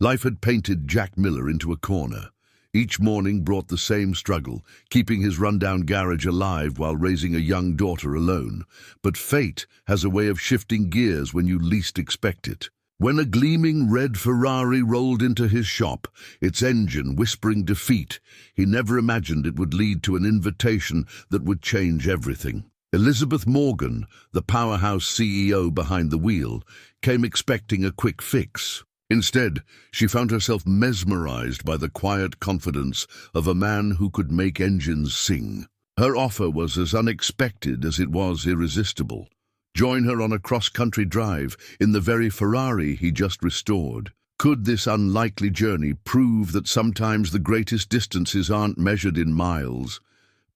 Life had painted Jack Miller into a corner. Each morning brought the same struggle, keeping his rundown garage alive while raising a young daughter alone. But fate has a way of shifting gears when you least expect it. When a gleaming red Ferrari rolled into his shop, its engine whispering defeat, he never imagined it would lead to an invitation that would change everything. Elizabeth Morgan, the powerhouse CEO behind the wheel, came expecting a quick fix. Instead, she found herself mesmerized by the quiet confidence of a man who could make engines sing. Her offer was as unexpected as it was irresistible. Join her on a cross-country drive in the very Ferrari he just restored. Could this unlikely journey prove that sometimes the greatest distances aren't measured in miles,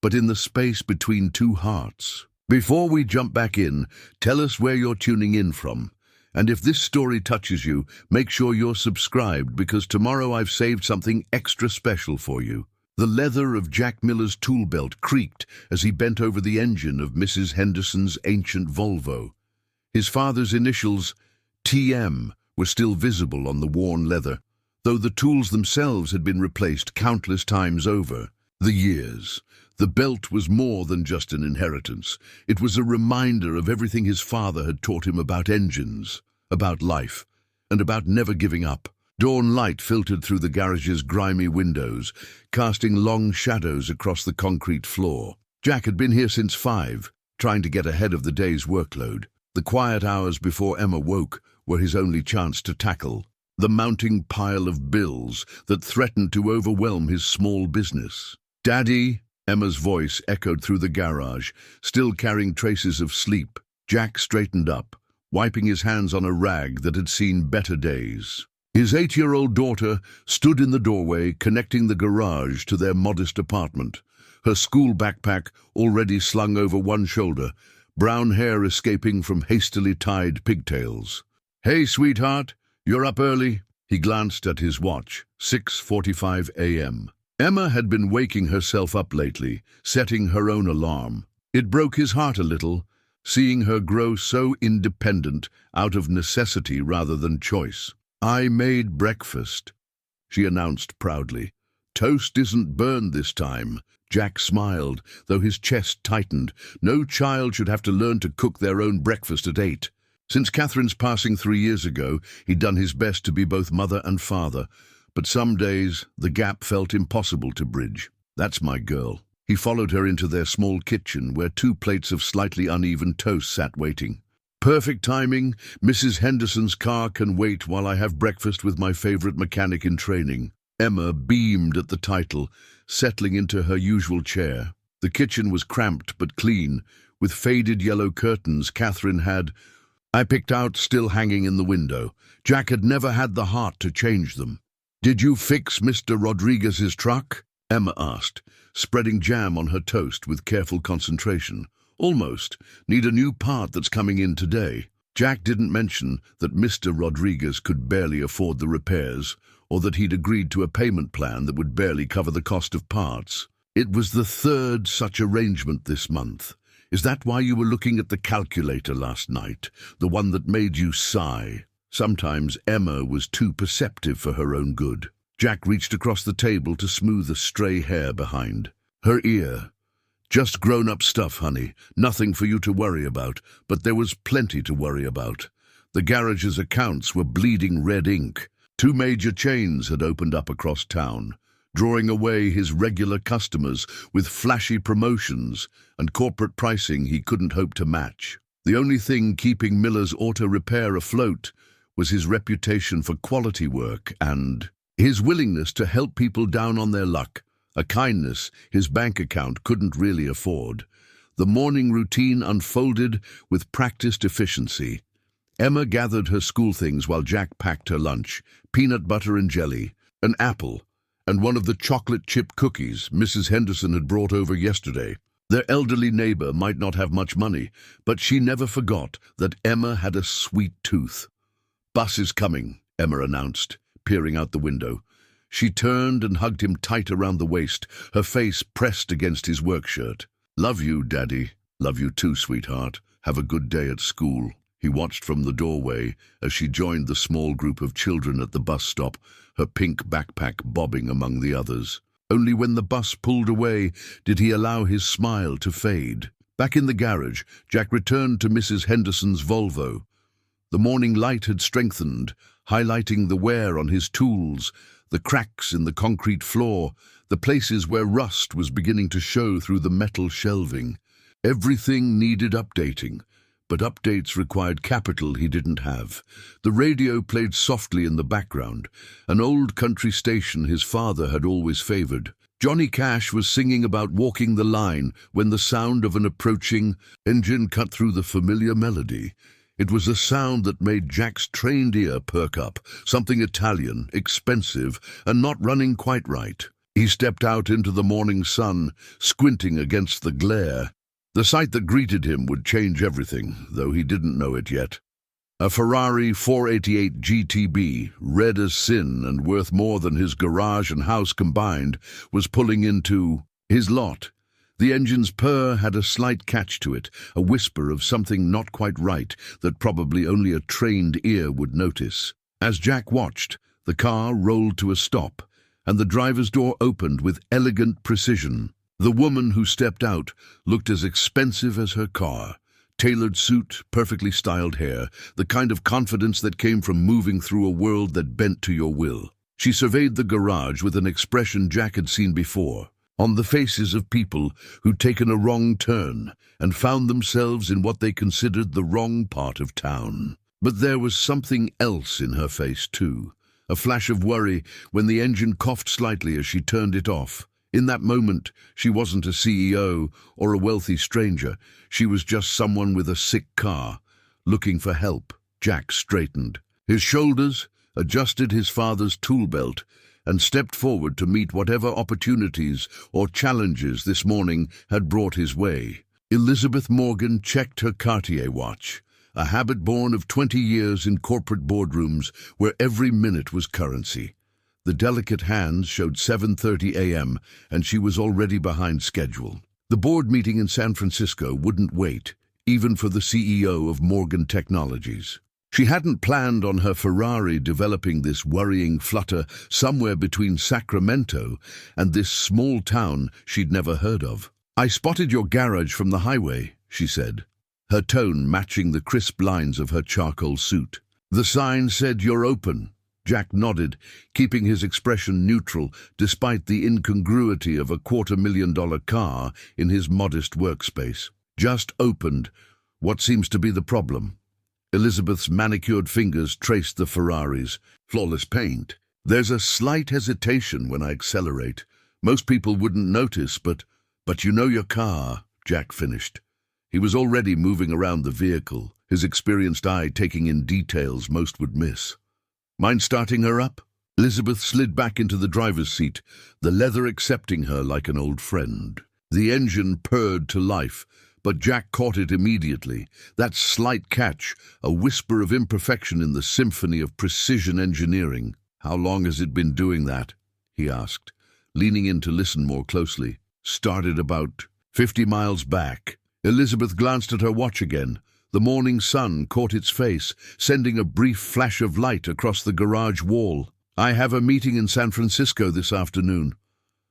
but in the space between two hearts? Before we jump back in, tell us where you're tuning in from. And if this story touches you, make sure you're subscribed, because tomorrow I've saved something extra special for you. The leather of Jack Miller's tool belt creaked as he bent over the engine of Mrs. Henderson's ancient Volvo. His father's initials, TM, were still visible on the worn leather, though the tools themselves had been replaced countless times over. The years. The belt was more than just an inheritance. It was a reminder of everything his father had taught him about engines, about life, and about never giving up. Dawn light filtered through the garage's grimy windows, casting long shadows across the concrete floor. Jack had been here since 5, trying to get ahead of the day's workload. The quiet hours before Emma woke were his only chance to tackle the mounting pile of bills that threatened to overwhelm his small business. "Daddy," Emma's voice echoed through the garage, still carrying traces of sleep. Jack straightened up, wiping his hands on a rag that had seen better days. His 8-year-old daughter stood in the doorway, connecting the garage to their modest apartment, her school backpack already slung over one shoulder, brown hair escaping from hastily tied pigtails. "Hey, sweetheart, you're up early." He glanced at his watch, 6:45 a.m. Emma had been waking herself up lately, setting her own alarm. It broke his heart a little, seeing her grow so independent out of necessity rather than choice. "I made breakfast," she announced proudly. "Toast isn't burned this time." Jack smiled, though his chest tightened. No child should have to learn to cook their own breakfast at 8. Since Catherine's passing 3 years ago, he'd done his best to be both mother and father. But some days, the gap felt impossible to bridge. "That's my girl." He followed her into their small kitchen, where 2 plates of slightly uneven toast sat waiting. "Perfect timing. Mrs. Henderson's car can wait while I have breakfast with my favorite mechanic in training." Emma beamed at the title, settling into her usual chair. The kitchen was cramped but clean, with faded yellow curtains Catherine had, I picked out, still hanging in the window. Jack had never had the heart to change them. "Did you fix Mr. Rodriguez's truck?" Emma asked, spreading jam on her toast with careful concentration. "Almost. Need a new part that's coming in today." Jack didn't mention that Mr. Rodriguez could barely afford the repairs, or that he'd agreed to a payment plan that would barely cover the cost of parts. It was the 3rd such arrangement this month. "Is that why you were looking at the calculator last night? The one that made you sigh?" Sometimes Emma was too perceptive for her own good. Jack reached across the table to smooth the stray hair behind her ear. "Just grown-up stuff, honey. Nothing for you to worry about." But there was plenty to worry about. The garage's accounts were bleeding red ink. 2 major chains had opened up across town, drawing away his regular customers with flashy promotions and corporate pricing he couldn't hope to match. The only thing keeping Miller's Auto Repair afloat was his reputation for quality work and his willingness to help people down on their luck, a kindness his bank account couldn't really afford. The morning routine unfolded with practiced efficiency. Emma gathered her school things while Jack packed her lunch: peanut butter and jelly, an apple, and one of the chocolate chip cookies Mrs. Henderson had brought over yesterday. Their elderly neighbor might not have much money, but she never forgot that Emma had a sweet tooth. "Bus is coming," Emma announced, peering out the window. She turned and hugged him tight around the waist, her face pressed against his work shirt. "Love you, Daddy." "Love you too, sweetheart. Have a good day at school." He watched from the doorway as she joined the small group of children at the bus stop, her pink backpack bobbing among the others. Only when the bus pulled away did he allow his smile to fade. Back in the garage, Jack returned to Mrs. Henderson's Volvo. The morning light had strengthened, highlighting the wear on his tools, the cracks in the concrete floor, the places where rust was beginning to show through the metal shelving. Everything needed updating, but updates required capital he didn't have. The radio played softly in the background, an old country station his father had always favored. Johnny Cash was singing about walking the line when the sound of an approaching engine cut through the familiar melody. It was a sound that made Jack's trained ear perk up, something Italian, expensive, and not running quite right. He stepped out into the morning sun, squinting against the glare. The sight that greeted him would change everything, though he didn't know it yet. A Ferrari 488 GTB, red as sin and worth more than his garage and house combined, was pulling into his lot. The engine's purr had a slight catch to it, a whisper of something not quite right that probably only a trained ear would notice. As Jack watched, the car rolled to a stop, and the driver's door opened with elegant precision. The woman who stepped out looked as expensive as her car. Tailored suit, perfectly styled hair, the kind of confidence that came from moving through a world that bent to your will. She surveyed the garage with an expression Jack had seen before, on the faces of people who'd taken a wrong turn and found themselves in what they considered the wrong part of town. But there was something else in her face too, a flash of worry when the engine coughed slightly as she turned it off. In that moment, she wasn't a CEO or a wealthy stranger. She was just someone with a sick car, looking for help. Jack straightened his shoulders, adjusted his father's tool belt, and stepped forward to meet whatever opportunities or challenges this morning had brought his way. Elizabeth Morgan checked her Cartier watch, a habit born of 20 years in corporate boardrooms where every minute was currency. The delicate hands showed 7:30 a.m., and she was already behind schedule. The board meeting in San Francisco wouldn't wait, even for the CEO of Morgan Technologies. She hadn't planned on her Ferrari developing this worrying flutter somewhere between Sacramento and this small town she'd never heard of. "I spotted your garage from the highway," she said, her tone matching the crisp lines of her charcoal suit. "The sign said you're open." Jack nodded, keeping his expression neutral despite the incongruity of a $250,000 car in his modest workspace. "Just opened. What seems to be the problem?" Elizabeth's manicured fingers traced the Ferrari's flawless paint. "There's a slight hesitation when I accelerate. Most people wouldn't notice, but you know your car," Jack finished. He was already moving around the vehicle, his experienced eye taking in details most would miss. "Mind starting her up?" Elizabeth slid back into the driver's seat, the leather accepting her like an old friend. The engine purred to life, but Jack caught it immediately. That slight catch, a whisper of imperfection in the symphony of precision engineering. "How long has it been doing that?" he asked, leaning in to listen more closely. "Started about 50 miles back." Elizabeth glanced at her watch again. The morning sun caught its face, sending a brief flash of light across the garage wall. "I have a meeting in San Francisco this afternoon.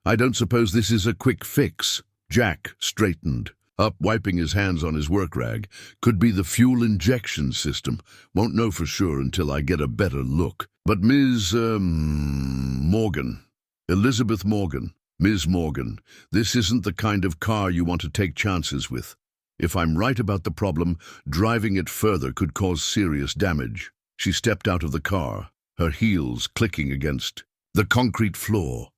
I don't suppose this is a quick fix." Jack straightened up, wiping his hands on his work rag. "Could be the fuel injection system. Won't know for sure until I get a better look. But Ms. Morgan. Elizabeth Morgan. Ms. Morgan, this isn't the kind of car you want to take chances with. If I'm right about the problem, driving it further could cause serious damage." She stepped out of the car, her heels clicking against the concrete floor.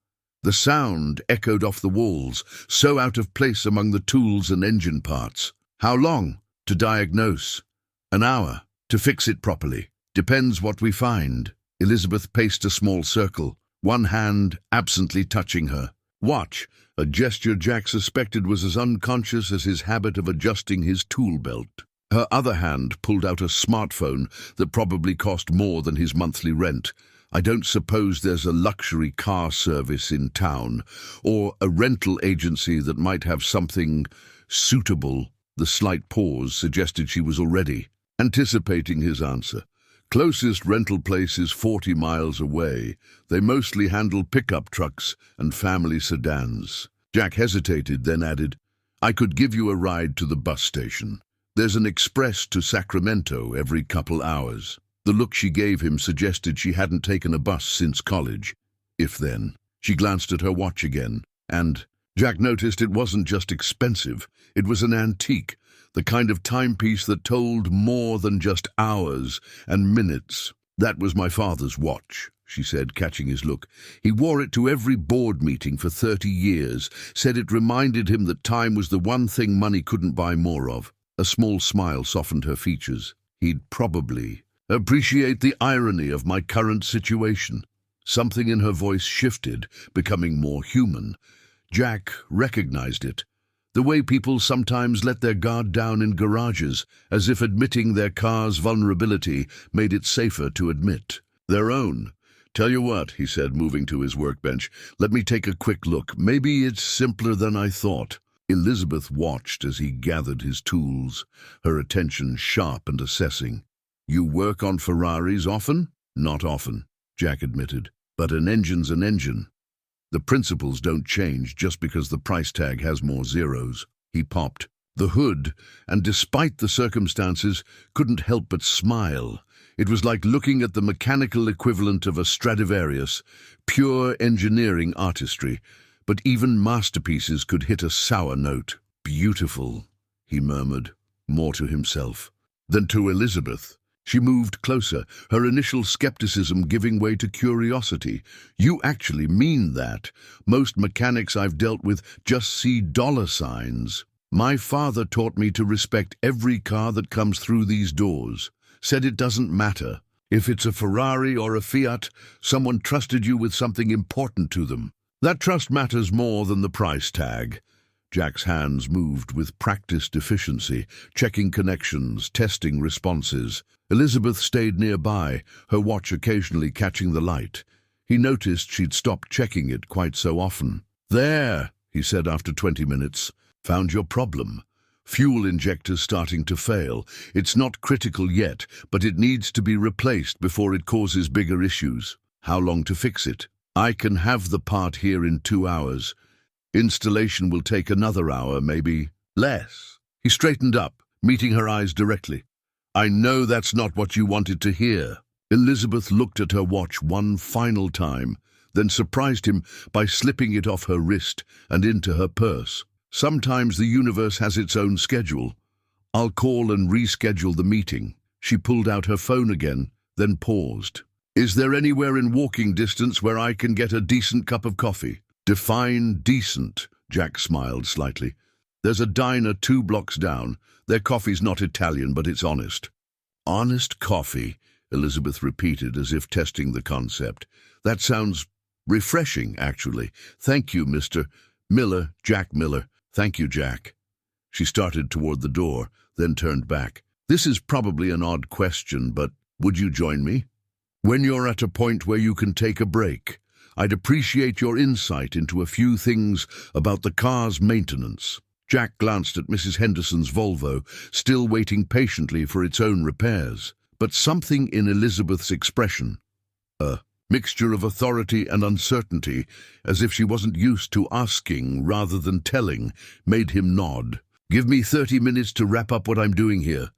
The sound echoed off the walls, so out of place among the tools and engine parts. "How long to diagnose?" "An hour. To fix it properly. Depends what we find." Elizabeth paced a small circle, one hand absently touching her watch, a gesture Jack suspected was as unconscious as his habit of adjusting his tool belt. Her other hand pulled out a smartphone that probably cost more than his monthly rent. "I don't suppose there's a luxury car service in town, or a rental agency that might have something suitable." The slight pause suggested she was already anticipating his answer. Closest rental place is 40 miles away. They mostly handle pickup trucks and family sedans. Jack hesitated, then added, I could give you a ride to the bus station. There's an express to Sacramento every couple hours. The look she gave him suggested she hadn't taken a bus since college. If then. She glanced at her watch again, and Jack noticed it wasn't just expensive. It was an antique, the kind of timepiece that told more than just hours and minutes. That was my father's watch, she said, catching his look. He wore it to every board meeting for 30 years, said it reminded him that time was the one thing money couldn't buy more of. A small smile softened her features. He'd probably appreciate the irony of my current situation. Something in her voice shifted, becoming more human. Jack recognized it. The way people sometimes let their guard down in garages, as if admitting their car's vulnerability made it safer to admit their own. Tell you what, he said, moving to his workbench. Let me take a quick look. Maybe it's simpler than I thought. Elizabeth watched as he gathered his tools, her attention sharp and assessing. You work on Ferraris often? Not often, Jack admitted. But an engine's an engine. The principles don't change just because the price tag has more zeros. He popped the hood, and despite the circumstances, couldn't help but smile. It was like looking at the mechanical equivalent of a Stradivarius, pure engineering artistry. But even masterpieces could hit a sour note. Beautiful, he murmured, more to himself than to Elizabeth. She moved closer, her initial skepticism giving way to curiosity. You actually mean that? Most mechanics I've dealt with just see dollar signs. My father taught me to respect every car that comes through these doors. Said it doesn't matter. If it's a Ferrari or a Fiat, someone trusted you with something important to them. That trust matters more than the price tag. Jack's hands moved with practiced efficiency, checking connections, testing responses. Elizabeth stayed nearby, her watch occasionally catching the light. He noticed she'd stopped checking it quite so often. There, he said after 20 minutes. Found your problem. Fuel injector's starting to fail. It's not critical yet, but it needs to be replaced before it causes bigger issues. How long to fix it? I can have the part here in 2 hours. Installation will take another hour, maybe less. He straightened up, meeting her eyes directly. I know that's not what you wanted to hear. Elizabeth looked at her watch one final time, then surprised him by slipping it off her wrist and into her purse. Sometimes the universe has its own schedule. I'll call and reschedule the meeting. She pulled out her phone again, then paused. Is there anywhere in walking distance where I can get a decent cup of coffee? Define decent, Jack smiled slightly. There's a diner 2 blocks down. Their coffee's not Italian, but it's honest. Honest coffee, Elizabeth repeated as if testing the concept. That sounds refreshing, actually. Thank you, Mr. Miller, Jack Miller. Thank you, Jack. She started toward the door, then turned back. This is probably an odd question, but would you join me? When you're at a point where you can take a break, I'd appreciate your insight into a few things about the car's maintenance. Jack glanced at Mrs. Henderson's Volvo, still waiting patiently for its own repairs. But something in Elizabeth's expression, a mixture of authority and uncertainty, as if she wasn't used to asking rather than telling, made him nod. Give me 30 minutes to wrap up what I'm doing here.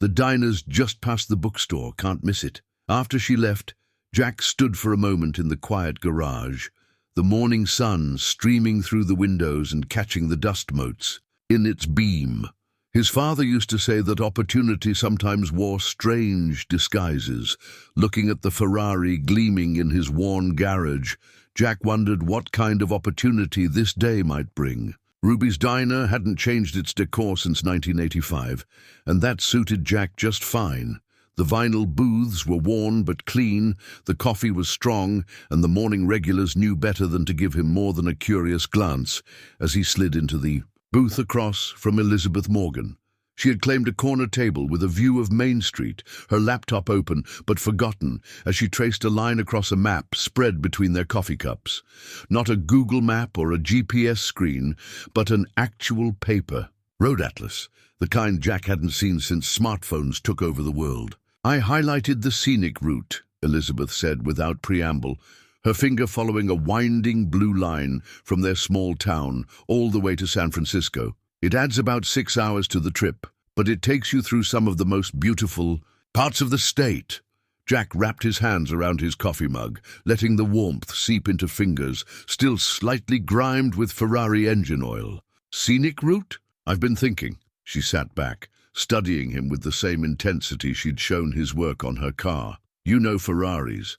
The diner's just past the bookstore, can't miss it. After she left, Jack stood for a moment in the quiet garage, the morning sun streaming through the windows and catching the dust motes in its beam. His father used to say that opportunity sometimes wore strange disguises. Looking at the Ferrari gleaming in his worn garage, Jack wondered what kind of opportunity this day might bring. Ruby's Diner hadn't changed its decor since 1985, and that suited Jack just fine. The vinyl booths were worn but clean, the coffee was strong, and the morning regulars knew better than to give him more than a curious glance as he slid into the booth across from Elizabeth Morgan. She had claimed a corner table with a view of Main Street, her laptop open but forgotten as she traced a line across a map spread between their coffee cups. Not a Google map or a GPS screen, but an actual paper. Road atlas, the kind Jack hadn't seen since smartphones took over the world. I highlighted the scenic route, Elizabeth said without preamble, her finger following a winding blue line from their small town all the way to San Francisco. It adds about 6 hours to the trip, but it takes you through some of the most beautiful parts of the state. Jack wrapped his hands around his coffee mug, letting the warmth seep into fingers, still slightly grimed with Ferrari engine oil. Scenic route? I've been thinking. She sat back, studying him with the same intensity she'd shown his work on her car. You know Ferraris.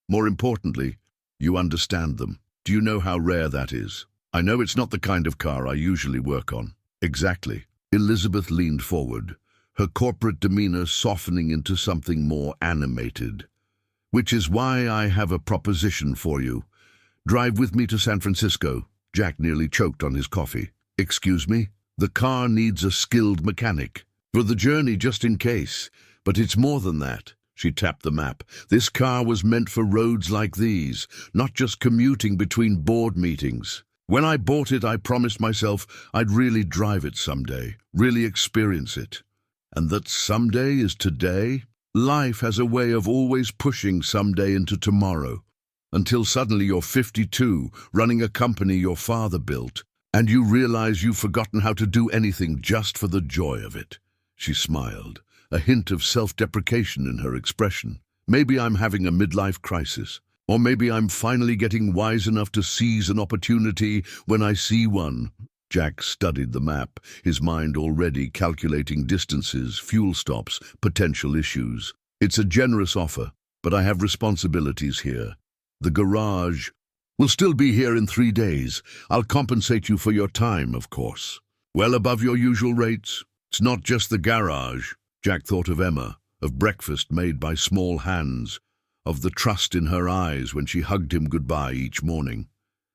More importantly, you understand them. Do you know how rare that is? I know it's not the kind of car I usually work on. Exactly. Elizabeth leaned forward, her corporate demeanor softening into something more animated. Which is why I have a proposition for you. Drive with me to San Francisco. Jack nearly choked on his coffee. Excuse me? The car needs a skilled mechanic. For the journey, just in case. But it's more than that. She tapped the map. This car was meant for roads like these, not just commuting between board meetings. When I bought it, I promised myself I'd really drive it someday, really experience it. And that someday is today. Life has a way of always pushing someday into tomorrow, until suddenly you're 52, running a company your father built, and you realize you've forgotten how to do anything just for the joy of it. She smiled, a hint of self-deprecation in her expression. Maybe I'm having a midlife crisis. Or maybe I'm finally getting wise enough to seize an opportunity when I see one. Jack studied the map, his mind already calculating distances, fuel stops, potential issues. It's a generous offer, but I have responsibilities here. The garage will still be here in 3 days. I'll compensate you for your time, of course. Well above your usual rates. It's not just the garage. Jack thought of Emma, of breakfast made by small hands, of the trust in her eyes when she hugged him goodbye each morning.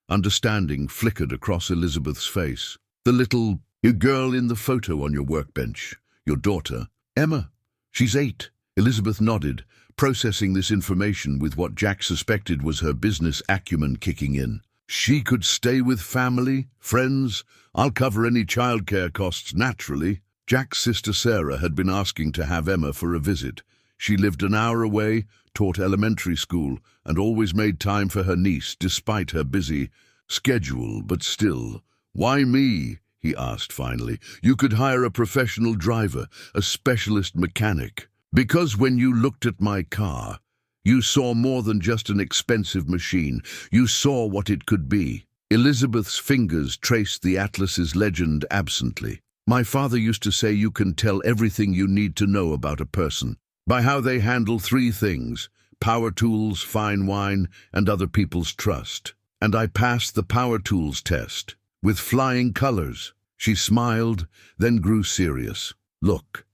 Understanding flickered across Elizabeth's face. The little girl in the photo on your workbench, your daughter, Emma. She's 8. Elizabeth nodded, processing this information with what Jack suspected was her business acumen kicking in. She could stay with family, friends. I'll cover any childcare costs naturally. Jack's sister Sarah had been asking to have Emma for a visit. She lived an hour away, taught elementary school, and always made time for her niece despite her busy schedule, but still. Why me? He asked finally. You could hire a professional driver, a specialist mechanic. Because when you looked at my car, you saw more than just an expensive machine. You saw what it could be. Elizabeth's fingers traced the Atlas's legend absently. My father used to say you can tell everything you need to know about a person by how they handle 3 things: power tools, fine wine, and other people's trust. And I passed the power tools test with flying colors. She smiled, then grew serious. Look,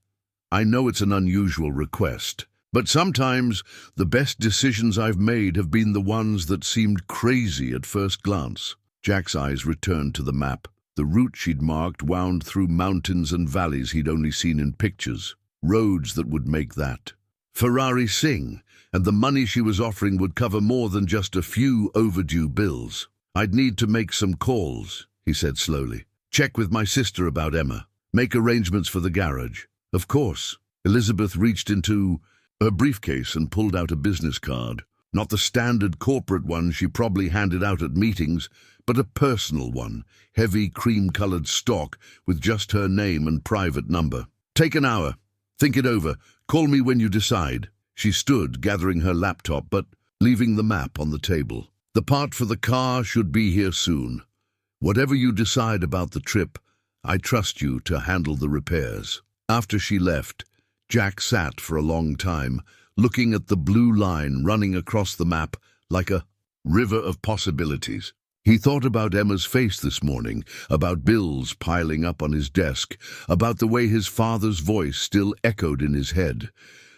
I know it's an unusual request, but sometimes the best decisions I've made have been the ones that seemed crazy at first glance. Jack's eyes returned to the map. The route she'd marked wound through mountains and valleys he'd only seen in pictures. Roads that would make that. Ferrari sing, and the money she was offering would cover more than just a few overdue bills. I'd need to make some calls, he said slowly. Check with my sister about Emma. Make arrangements for the garage. Of course. Elizabeth reached into her briefcase and pulled out a business card. Not the standard corporate one she probably handed out at meetings, but a personal one, heavy cream-colored stock with just her name and private number. Take an hour. Think it over. Call me when you decide. She stood, gathering her laptop, but leaving the map on the table. The part for the car should be here soon. Whatever you decide about the trip, I trust you to handle the repairs. After she left, Jack sat for a long time, looking at the blue line running across the map like a river of possibilities. He thought about Emma's face this morning, about bills piling up on his desk, about the way his father's voice still echoed in his head.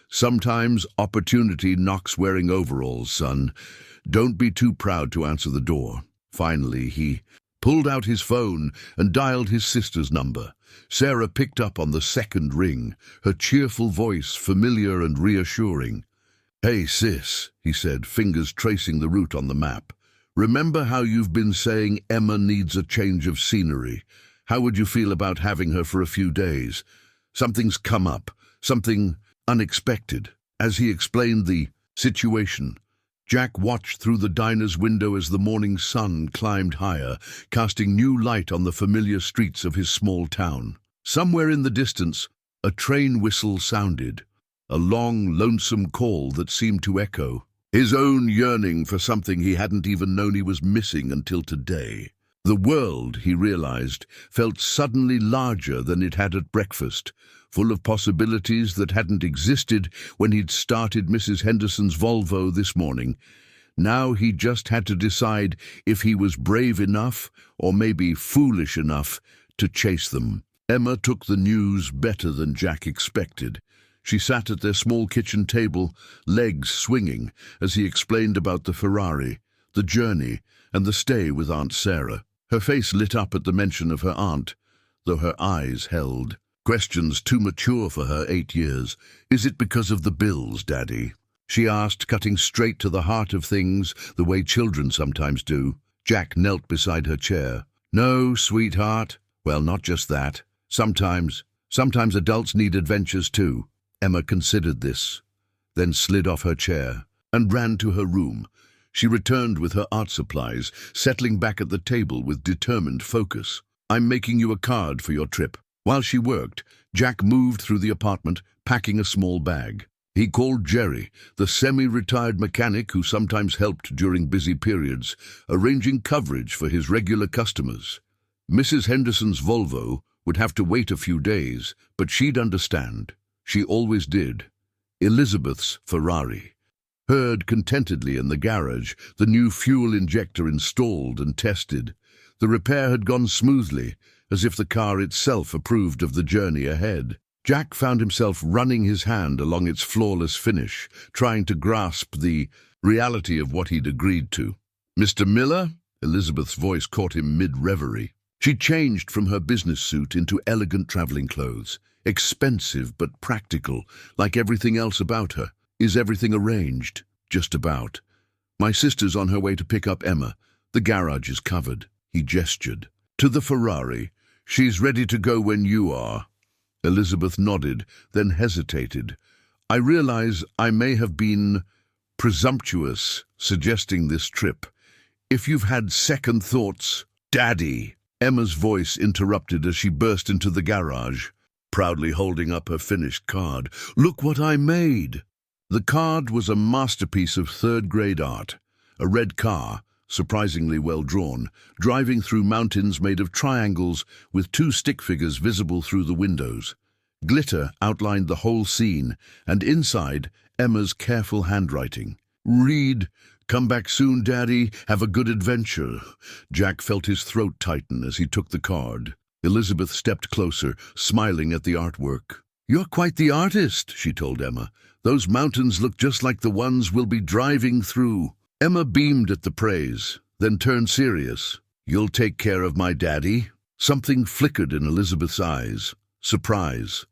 Sometimes opportunity knocks wearing overalls, son. Don't be too proud to answer the door. Finally, he pulled out his phone and dialed his sister's number. Sarah picked up on the second ring, her cheerful voice familiar and reassuring. Hey, sis, he said, fingers tracing the route on the map. Remember how you've been saying Emma needs a change of scenery? How would you feel about having her for a few days? Something's come up, something unexpected." As he explained the situation, Jack watched through the diner's window as the morning sun climbed higher, casting new light on the familiar streets of his small town. Somewhere in the distance, a train whistle sounded, a long, lonesome call that seemed to echo his own yearning for something he hadn't even known he was missing until today. The world, he realized, felt suddenly larger than it had at breakfast, full of possibilities that hadn't existed when he'd started Mrs. Henderson's Volvo this morning. Now he just had to decide if he was brave enough, or maybe foolish enough, to chase them. Emma took the news better than Jack expected. She sat at their small kitchen table, legs swinging, as he explained about the Ferrari, the journey, and the stay with Aunt Sarah. Her face lit up at the mention of her aunt, though her eyes held. Questions too mature for her 8 years. "Is it because of the bills, Daddy?" she asked, cutting straight to the heart of things, the way children sometimes do. Jack knelt beside her chair. "No, sweetheart. Well, not just that. Sometimes adults need adventures too." Emma considered this, then slid off her chair and ran to her room. She returned with her art supplies, settling back at the table with determined focus. "I'm making you a card for your trip." While she worked, Jack moved through the apartment, packing a small bag. He called Jerry, the semi-retired mechanic who sometimes helped during busy periods, arranging coverage for his regular customers. Mrs. Henderson's Volvo would have to wait a few days, but she'd understand. She always did. Elizabeth's Ferrari purred contentedly in the garage, the new fuel injector installed and tested. The repair had gone smoothly, as if the car itself approved of the journey ahead. Jack found himself running his hand along its flawless finish, trying to grasp the reality of what he'd agreed to. "Mr. Miller?" Elizabeth's voice caught him mid-reverie. She changed from her business suit into elegant traveling clothes, expensive but practical, like everything else about her. "Is everything arranged?" "Just about. My sister's on her way to pick up Emma. The garage is covered." He gestured. "To the Ferrari. She's ready to go when you are." Elizabeth nodded, then hesitated. "I realize I may have been presumptuous suggesting this trip. If you've had second thoughts—" "Daddy!" Emma's voice interrupted as she burst into the garage, proudly holding up her finished card. "Look what I made!" The card was a masterpiece of third-grade art. A red car, surprisingly well drawn, driving through mountains made of triangles with 2 stick figures visible through the windows. Glitter outlined the whole scene, and inside, Emma's careful handwriting. "Read, 'Come back soon, Daddy. Have a good adventure.'" Jack felt his throat tighten as he took the card. Elizabeth stepped closer, smiling at the artwork. "You're quite the artist," she told Emma. "Those mountains look just like the ones we'll be driving through." Emma beamed at the praise, then turned serious. "You'll take care of my daddy?" Something flickered in Elizabeth's eyes. Surprise.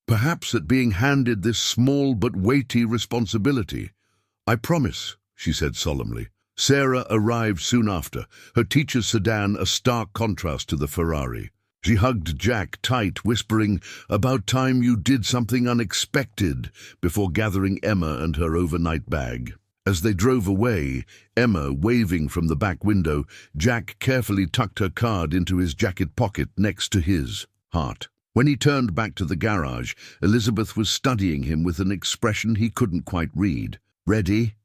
Perhaps at being handed this small but weighty responsibility. "I promise," she said solemnly. Sarah arrived soon after, her teacher's sedan a stark contrast to the Ferrari. She hugged Jack tight, whispering, "About time you did something unexpected," before gathering Emma and her overnight bag. As they drove away, Emma waving from the back window, Jack carefully tucked her card into his jacket pocket next to his heart. When he turned back to the garage, Elizabeth was studying him with an expression he couldn't quite read. "Ready?"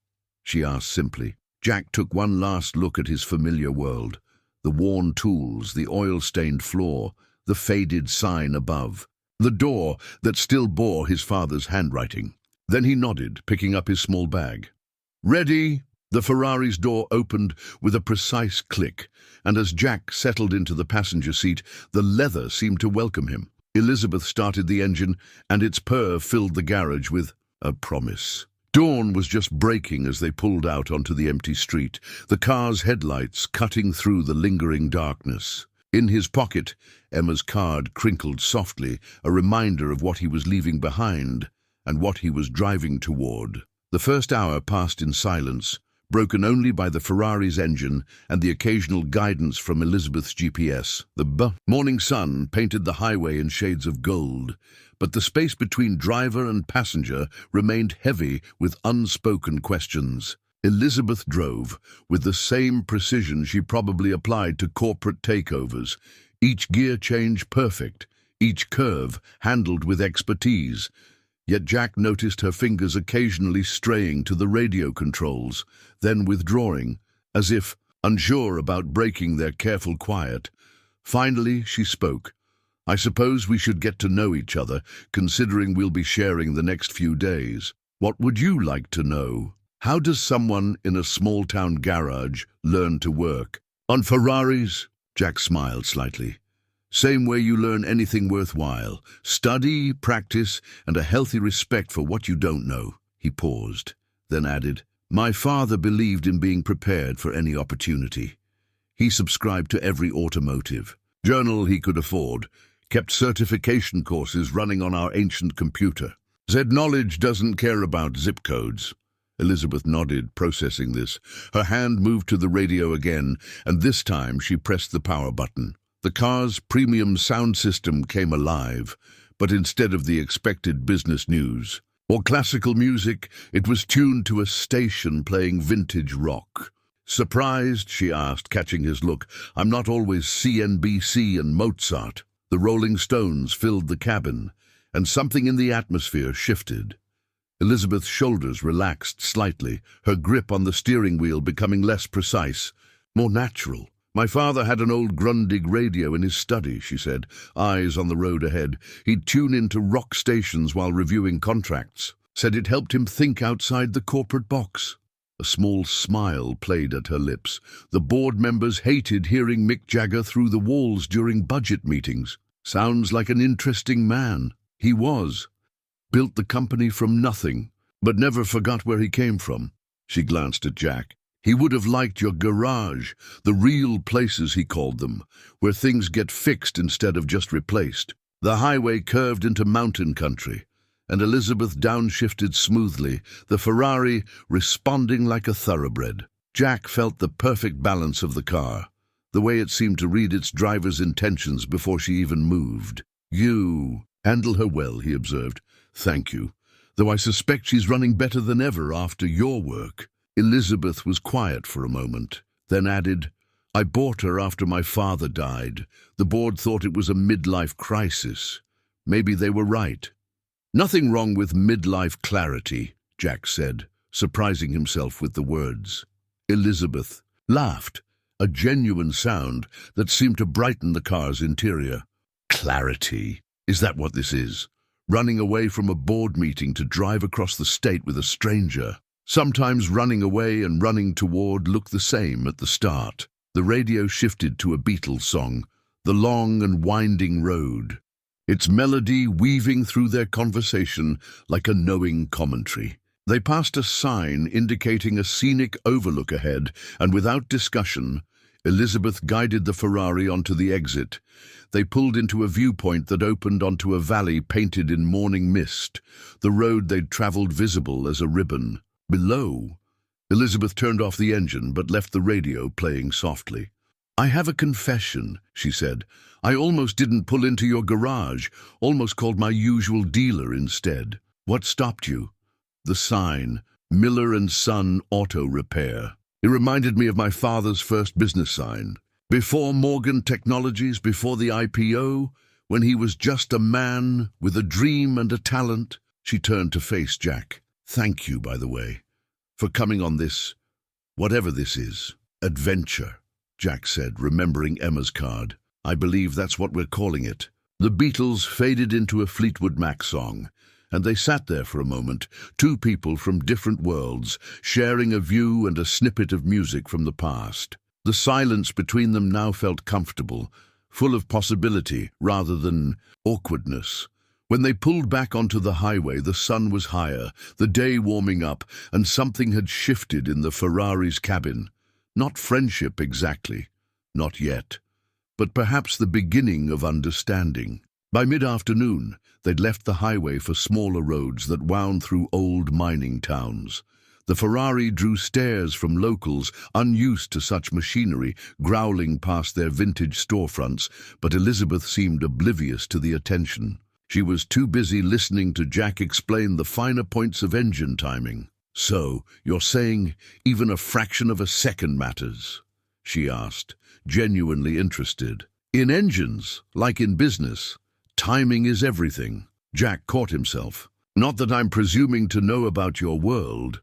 she asked simply. Jack took one last look at his familiar world. The worn tools, the oil-stained floor, the faded sign above, the door that still bore his father's handwriting. Then he nodded, picking up his small bag. "Ready?" The Ferrari's door opened with a precise click, and as Jack settled into the passenger seat, the leather seemed to welcome him. Elizabeth started the engine, and its purr filled the garage with a promise. Dawn was just breaking as they pulled out onto the empty street, the car's headlights cutting through the lingering darkness. In his pocket, Emma's card crinkled softly, a reminder of what he was leaving behind and what he was driving toward. The first hour passed in silence, broken only by the Ferrari's engine and the occasional guidance from Elizabeth's GPS. The morning sun painted the highway in shades of gold, but the space between driver and passenger remained heavy with unspoken questions. Elizabeth drove with the same precision she probably applied to corporate takeovers, each gear change perfect, each curve handled with expertise. Yet Jack noticed her fingers occasionally straying to the radio controls, then withdrawing, as if unsure about breaking their careful quiet. Finally, she spoke. "I suppose we should get to know each other, considering we'll be sharing the next few days. What would you like to know? How does someone in a small-town garage learn to work?" "On Ferraris," Jack smiled slightly. "Same way you learn anything worthwhile. Study, practice, and a healthy respect for what you don't know." He paused, then added, "My father believed in being prepared for any opportunity. He subscribed to every automotive journal he could afford, kept certification courses running on our ancient computer. Knowledge doesn't care about zip codes." Elizabeth nodded, processing this. Her hand moved to the radio again, and this time she pressed the power button. The car's premium sound system came alive, but instead of the expected business news or classical music, it was tuned to a station playing vintage rock. "Surprised?" she asked, catching his look. "I'm not always CNBC and Mozart." The Rolling Stones filled the cabin, and something in the atmosphere shifted. Elizabeth's shoulders relaxed slightly, her grip on the steering wheel becoming less precise, more natural. "My father had an old Grundig radio in his study," she said, eyes on the road ahead. He'd tune into rock stations while reviewing contracts. Said it helped him think outside the corporate box. A small smile played at her lips. The board members hated hearing Mick Jagger through the walls during budget meetings. Sounds like an interesting man. He was. Built the company from nothing, but never forgot where he came from. She glanced at Jack. He would have liked your garage, the real places he called them, where things get fixed instead of just replaced. The highway curved into mountain country, and Elizabeth downshifted smoothly, the Ferrari responding like a thoroughbred. Jack felt the perfect balance of the car, the way it seemed to read its driver's intentions before she even moved. "You handle her well," he observed. "Thank you, though I suspect she's running better than ever after your work." Elizabeth was quiet for a moment, then added, "I bought her after my father died. The board thought it was a midlife crisis. Maybe they were right." "Nothing wrong with midlife clarity," Jack said, surprising himself with the words. Elizabeth laughed, a genuine sound that seemed to brighten the car's interior. "Clarity? Is that what this is? Running away from a board meeting to drive across the state with a stranger? Sometimes running away and running toward look the same at the start." The radio shifted to a Beatles song, "The Long and Winding Road," its melody weaving through their conversation like a knowing commentary. They passed a sign indicating a scenic overlook ahead, and without discussion, Elizabeth guided the Ferrari onto the exit. They pulled into a viewpoint that opened onto a valley painted in morning mist, the road they'd traveled visible as a ribbon. Below, Elizabeth turned off the engine but left the radio playing softly. "I have a confession," she said. "I almost didn't pull into your garage, almost called my usual dealer instead." "What stopped you?" "The sign, Miller and Son Auto Repair. It reminded me of my father's first business sign. Before Morgan Technologies, before the IPO, when he was just a man with a dream and a talent." She turned to face Jack. "Thank you, by the way, for coming on this, whatever this is, adventure," Jack said, remembering Emma's card. "I believe that's what we're calling it." The Beatles faded into a Fleetwood Mac song, and they sat there for a moment, two people from different worlds, sharing a view and a snippet of music from the past. The silence between them now felt comfortable, full of possibility rather than awkwardness. When they pulled back onto the highway, the sun was higher, the day warming up, and something had shifted in the Ferrari's cabin. Not friendship exactly, not yet, but perhaps the beginning of understanding. By mid-afternoon, they'd left the highway for smaller roads that wound through old mining towns. The Ferrari drew stares from locals unused to such machinery, growling past their vintage storefronts, but Elizabeth seemed oblivious to the attention. She was too busy listening to Jack explain the finer points of engine timing. "So, you're saying even a fraction of a second matters?" she asked, genuinely interested. "In engines, like in business, timing is everything." Jack caught himself. "Not that I'm presuming to know about your world."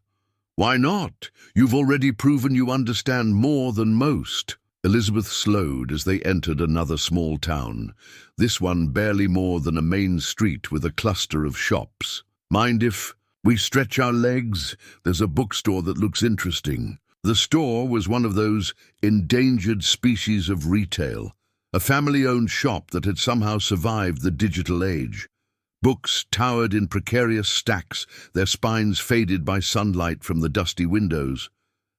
"Why not? You've already proven you understand more than most." Elizabeth slowed as they entered another small town, this one barely more than a main street with a cluster of shops. "Mind if we stretch our legs? There's a bookstore that looks interesting." The store was one of those endangered species of retail, a family-owned shop that had somehow survived the digital age. Books towered in precarious stacks, their spines faded by sunlight from the dusty windows.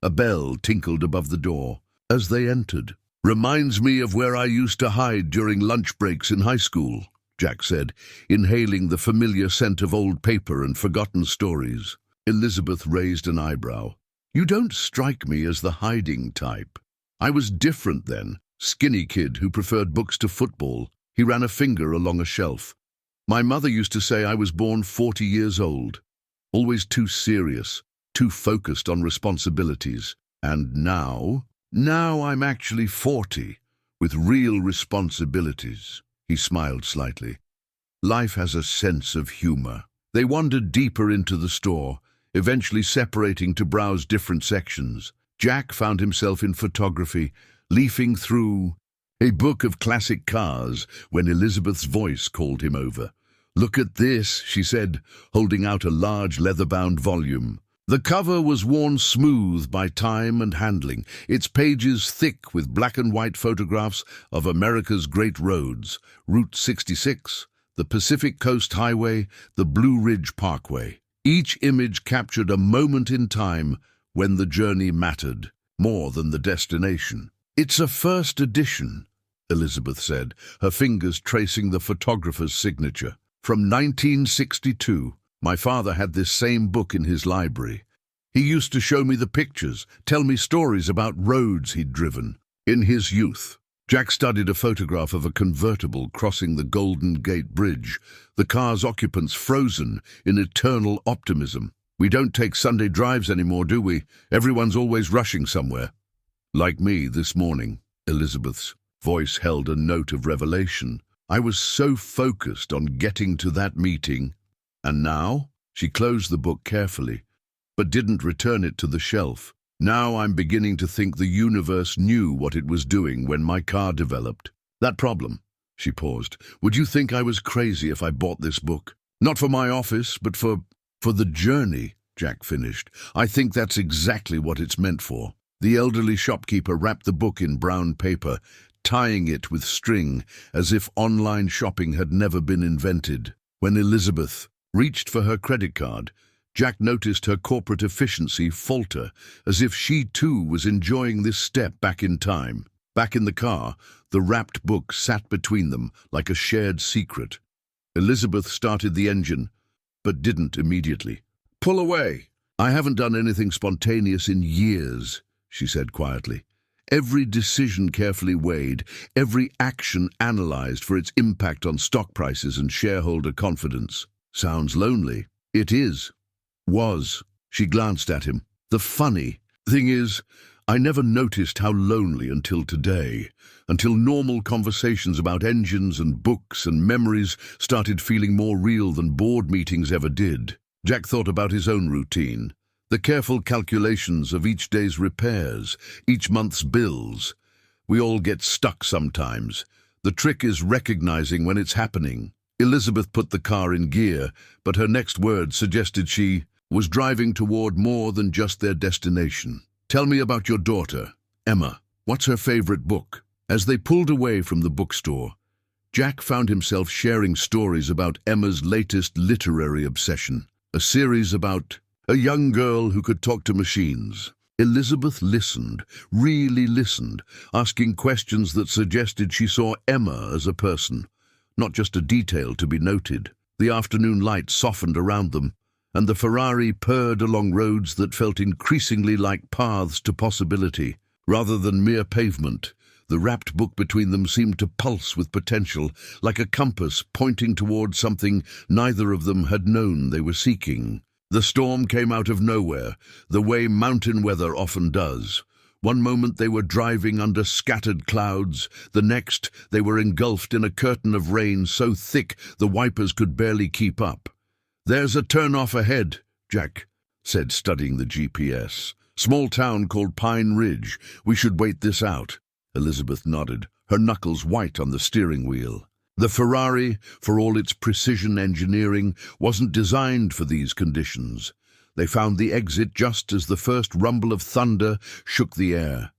A bell tinkled above the door as they entered. "Reminds me of where I used to hide during lunch breaks in high school," Jack said, inhaling the familiar scent of old paper and forgotten stories. Elizabeth raised an eyebrow. "You don't strike me as the hiding type. I was different then, skinny kid who preferred books to football." He ran a finger along a shelf. "My mother used to say I was born 40 years old. Always too serious, too focused on responsibilities. And now I'm actually 40, with real responsibilities." He smiled slightly. "Life has a sense of humor." They wandered deeper into the store, eventually separating to browse different sections. Jack found himself in photography, leafing through a book of classic cars when Elizabeth's voice called him over. "Look at this," she said, holding out a large leather-bound volume. The cover was worn smooth by time and handling, its pages thick with black and white photographs of America's great roads, Route 66, the Pacific Coast Highway, the Blue Ridge Parkway. Each image captured a moment in time when the journey mattered, more than the destination. "It's a first edition," Elizabeth said, her fingers tracing the photographer's signature. "From 1962. My father had this same book in his library. He used to show me the pictures, tell me stories about roads he'd driven in his youth." Jack studied a photograph of a convertible crossing the Golden Gate Bridge, the car's occupants frozen in eternal optimism. "We don't take Sunday drives anymore, do we? Everyone's always rushing somewhere." "Like me this morning." Elizabeth's voice held a note of revelation. "I was so focused on getting to that meeting. And now?" She closed the book carefully, but didn't return it to the shelf. "Now I'm beginning to think the universe knew what it was doing when my car developed. That problem." She paused. "Would you think I was crazy if I bought this book? Not for my office, but for the journey," Jack finished. "I think that's exactly what it's meant for." The elderly shopkeeper wrapped the book in brown paper, tying it with string, as if online shopping had never been invented. When Elizabeth reached for her credit card, Jack noticed her corporate efficiency falter, as if she too was enjoying this step back in time. Back in the car, the wrapped book sat between them like a shared secret. Elizabeth started the engine, but didn't immediately. "Pull away." "I haven't done anything spontaneous in years," she said quietly. "Every decision carefully weighed, every action analyzed for its impact on stock prices and shareholder confidence." "Sounds lonely." "It is. Was." She glanced at him. "The funny thing is, I never noticed how lonely until today, until normal conversations about engines and books and memories started feeling more real than board meetings ever did." Jack thought about his own routine, the careful calculations of each day's repairs, each month's bills. We all get stuck sometimes. The trick is recognizing when it's happening. Elizabeth put the car in gear, but her next word suggested she was driving toward more than just their destination. "Tell me about your daughter, Emma. What's her favorite book?" As they pulled away from the bookstore, Jack found himself sharing stories about Emma's latest literary obsession, a series about a young girl who could talk to machines. Elizabeth listened, really listened, asking questions that suggested she saw Emma as a person, not just a detail to be noted. The afternoon light softened around them, and the Ferrari purred along roads that felt increasingly like paths to possibility, rather than mere pavement. The wrapped book between them seemed to pulse with potential, like a compass pointing toward something neither of them had known they were seeking. The storm came out of nowhere, the way mountain weather often does. One moment they were driving under scattered clouds, the next they were engulfed in a curtain of rain so thick the wipers could barely keep up. "There's a turn-off ahead," Jack said, studying the GPS. "Small town called Pine Ridge. We should wait this out." Elizabeth nodded, her knuckles white on the steering wheel. The Ferrari, for all its precision engineering, wasn't designed for these conditions. They found the exit just as the first rumble of thunder shook the air.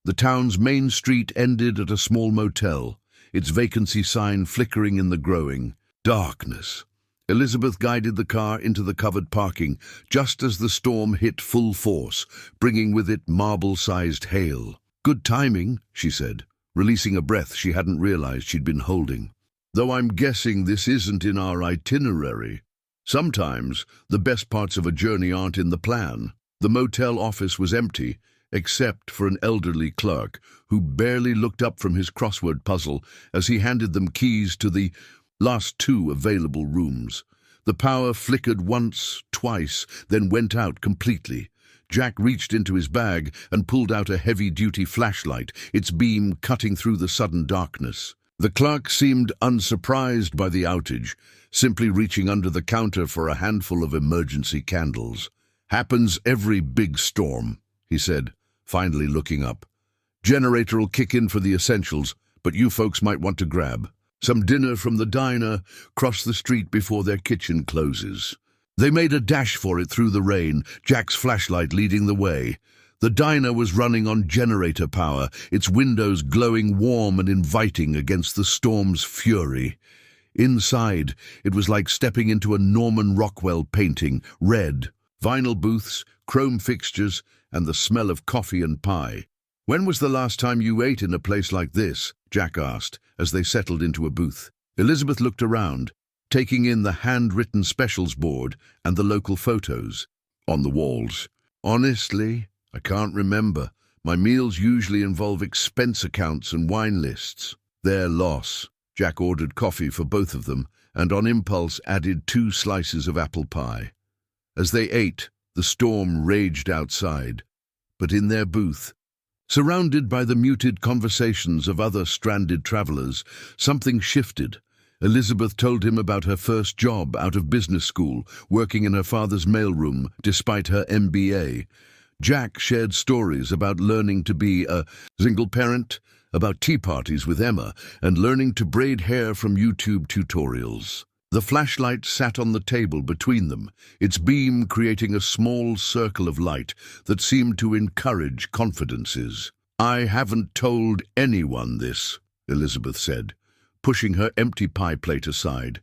The town's main street ended at a small motel, its vacancy sign flickering in the growing darkness. Elizabeth guided the car into the covered parking just as the storm hit full force, bringing with it marble-sized hail. "Good timing," she said, releasing a breath she hadn't realized she'd been holding. "Though I'm guessing this isn't in our itinerary. Sometimes the best parts of a journey aren't in the plan." The motel office was empty, except for an elderly clerk who barely looked up from his crossword puzzle as he handed them keys to the last two available rooms. The power flickered once, twice, then went out completely. Jack reached into his bag and pulled out a heavy-duty flashlight, its beam cutting through the sudden darkness. The clerk seemed unsurprised by the outage, simply reaching under the counter for a handful of emergency candles. "Happens every big storm," he said, finally looking up. "Generator'll kick in for the essentials, but you folks might want to grab some dinner from the diner across the street before their kitchen closes." They made a dash for it through the rain, Jack's flashlight leading the way. The diner was running on generator power, its windows glowing warm and inviting against the storm's fury. Inside, it was like stepping into a Norman Rockwell painting, red, vinyl booths, chrome fixtures, and the smell of coffee and pie. "When was the last time you ate in a place like this?" Jack asked, as they settled into a booth. Elizabeth looked around, taking in the handwritten specials board and the local photos on the walls. "Honestly, I can't remember. My meals usually involve expense accounts and wine lists." Their loss. Jack ordered coffee for both of them and on impulse added 2 slices of apple pie. As they ate, the storm raged outside, but in their booth, surrounded by the muted conversations of other stranded travelers, something shifted. Elizabeth told him about her first job out of business school, working in her father's mailroom despite her MBA. Jack shared stories about learning to be a single parent, about tea parties with Emma, and learning to braid hair from YouTube tutorials. The flashlight sat on the table between them, its beam creating a small circle of light that seemed to encourage confidences. "I haven't told anyone this," Elizabeth said, pushing her empty pie plate aside.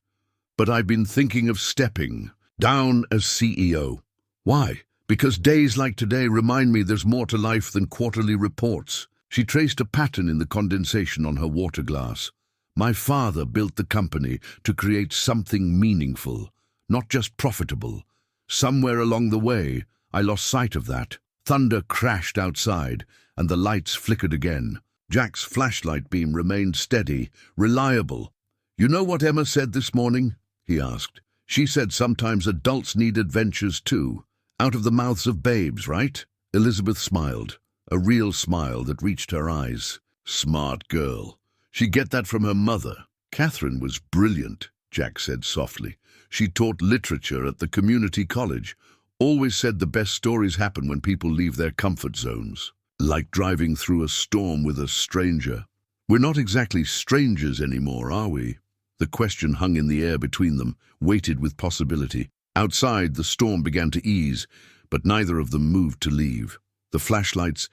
"But I've been thinking of stepping down as CEO. Why? Because days like today remind me there's more to life than quarterly reports." She traced a pattern in the condensation on her water glass. "My father built the company to create something meaningful, not just profitable. Somewhere along the way, I lost sight of that." Thunder crashed outside, and the lights flickered again. Jack's flashlight beam remained steady, reliable. "You know what Emma said this morning?" he asked. "She said sometimes adults need adventures too. Out of the mouths of babes, right?" Elizabeth smiled, a real smile that reached her eyes. "Smart girl. She'd get that from her mother." "Catherine was brilliant," Jack said softly. "She taught literature at the community college. Always said the best stories happen when people leave their comfort zones. Like driving through a storm with a stranger." "We're not exactly strangers anymore, are we?" The question hung in the air between them, weighted with possibility. Outside, the storm began to ease, but neither of them moved to leave. The flashlight's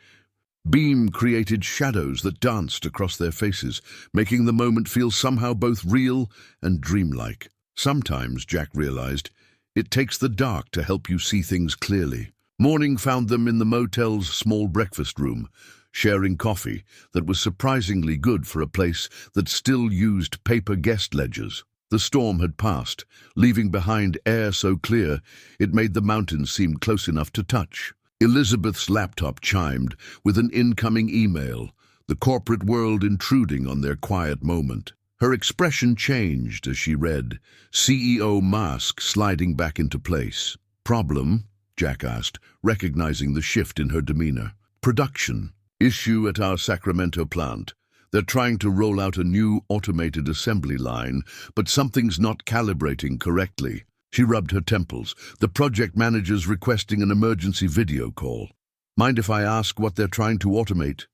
beam created shadows that danced across their faces, making the moment feel somehow both real and dreamlike. Sometimes, Jack realized, it takes the dark to help you see things clearly. Morning found them in the motel's small breakfast room, sharing coffee that was surprisingly good for a place that still used paper guest ledgers. The storm had passed, leaving behind air so clear it made the mountains seem close enough to touch. Elizabeth's laptop chimed with an incoming email, the corporate world intruding on their quiet moment. Her expression changed as she read, CEO mask sliding back into place. Problem? Jack asked, recognizing the shift in her demeanor. Production. Issue at our Sacramento plant. They're trying to roll out a new automated assembly line, but something's not calibrating correctly. She rubbed her temples. The project manager's requesting an emergency video call. Mind if I ask what they're trying to automate?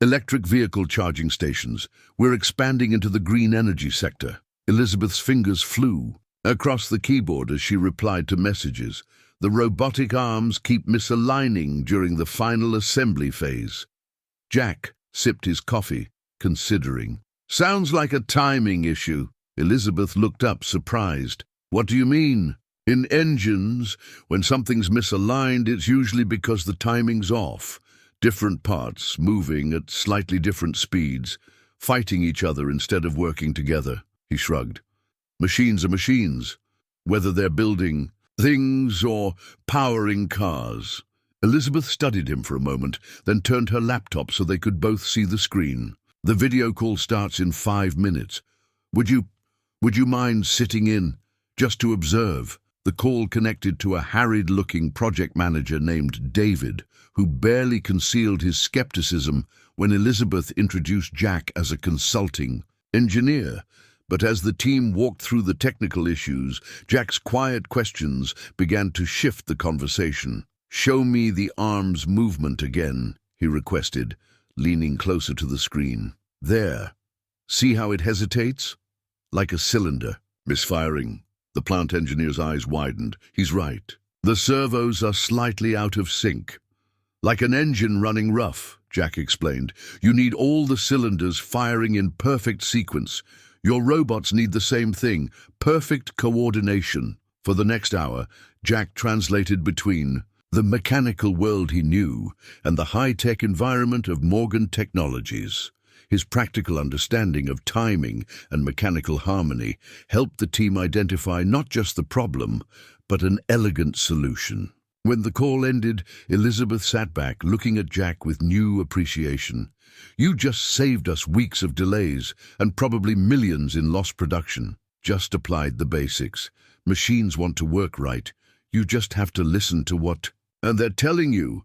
Electric vehicle charging stations. We're expanding into the green energy sector. Elizabeth's fingers flew across the keyboard as she replied to messages. The robotic arms keep misaligning during the final assembly phase. Jack sipped his coffee, considering. Sounds like a timing issue. Elizabeth looked up, surprised. What do you mean? In engines, when something's misaligned, it's usually because the timing's off. Different parts moving at slightly different speeds, fighting each other instead of working together. He shrugged. Machines are machines, whether they're building things or powering cars. Elizabeth studied him for a moment, then turned her laptop so they could both see the screen. The video call starts in 5 minutes. Would you mind sitting in, just to observe? The call connected to a harried-looking project manager named David, who barely concealed his skepticism when Elizabeth introduced Jack as a consulting engineer. But as the team walked through the technical issues, Jack's quiet questions began to shift the conversation. "Show me the arm's movement again," he requested, leaning closer to the screen. "There. See how it hesitates? Like a cylinder. Misfiring." The plant engineer's eyes widened. He's right. The servos are slightly out of sync. Like an engine running rough, Jack explained. You need all the cylinders firing in perfect sequence. Your robots need the same thing, perfect coordination. For the next hour, Jack translated between the mechanical world he knew and the high-tech environment of Morgan Technologies. His practical understanding of timing and mechanical harmony helped the team identify not just the problem, but an elegant solution. When the call ended, Elizabeth sat back, looking at Jack with new appreciation. "You just saved us weeks of delays and probably millions in lost production." Just applied the basics. Machines want to work right. You just have to listen to what... And they're telling you.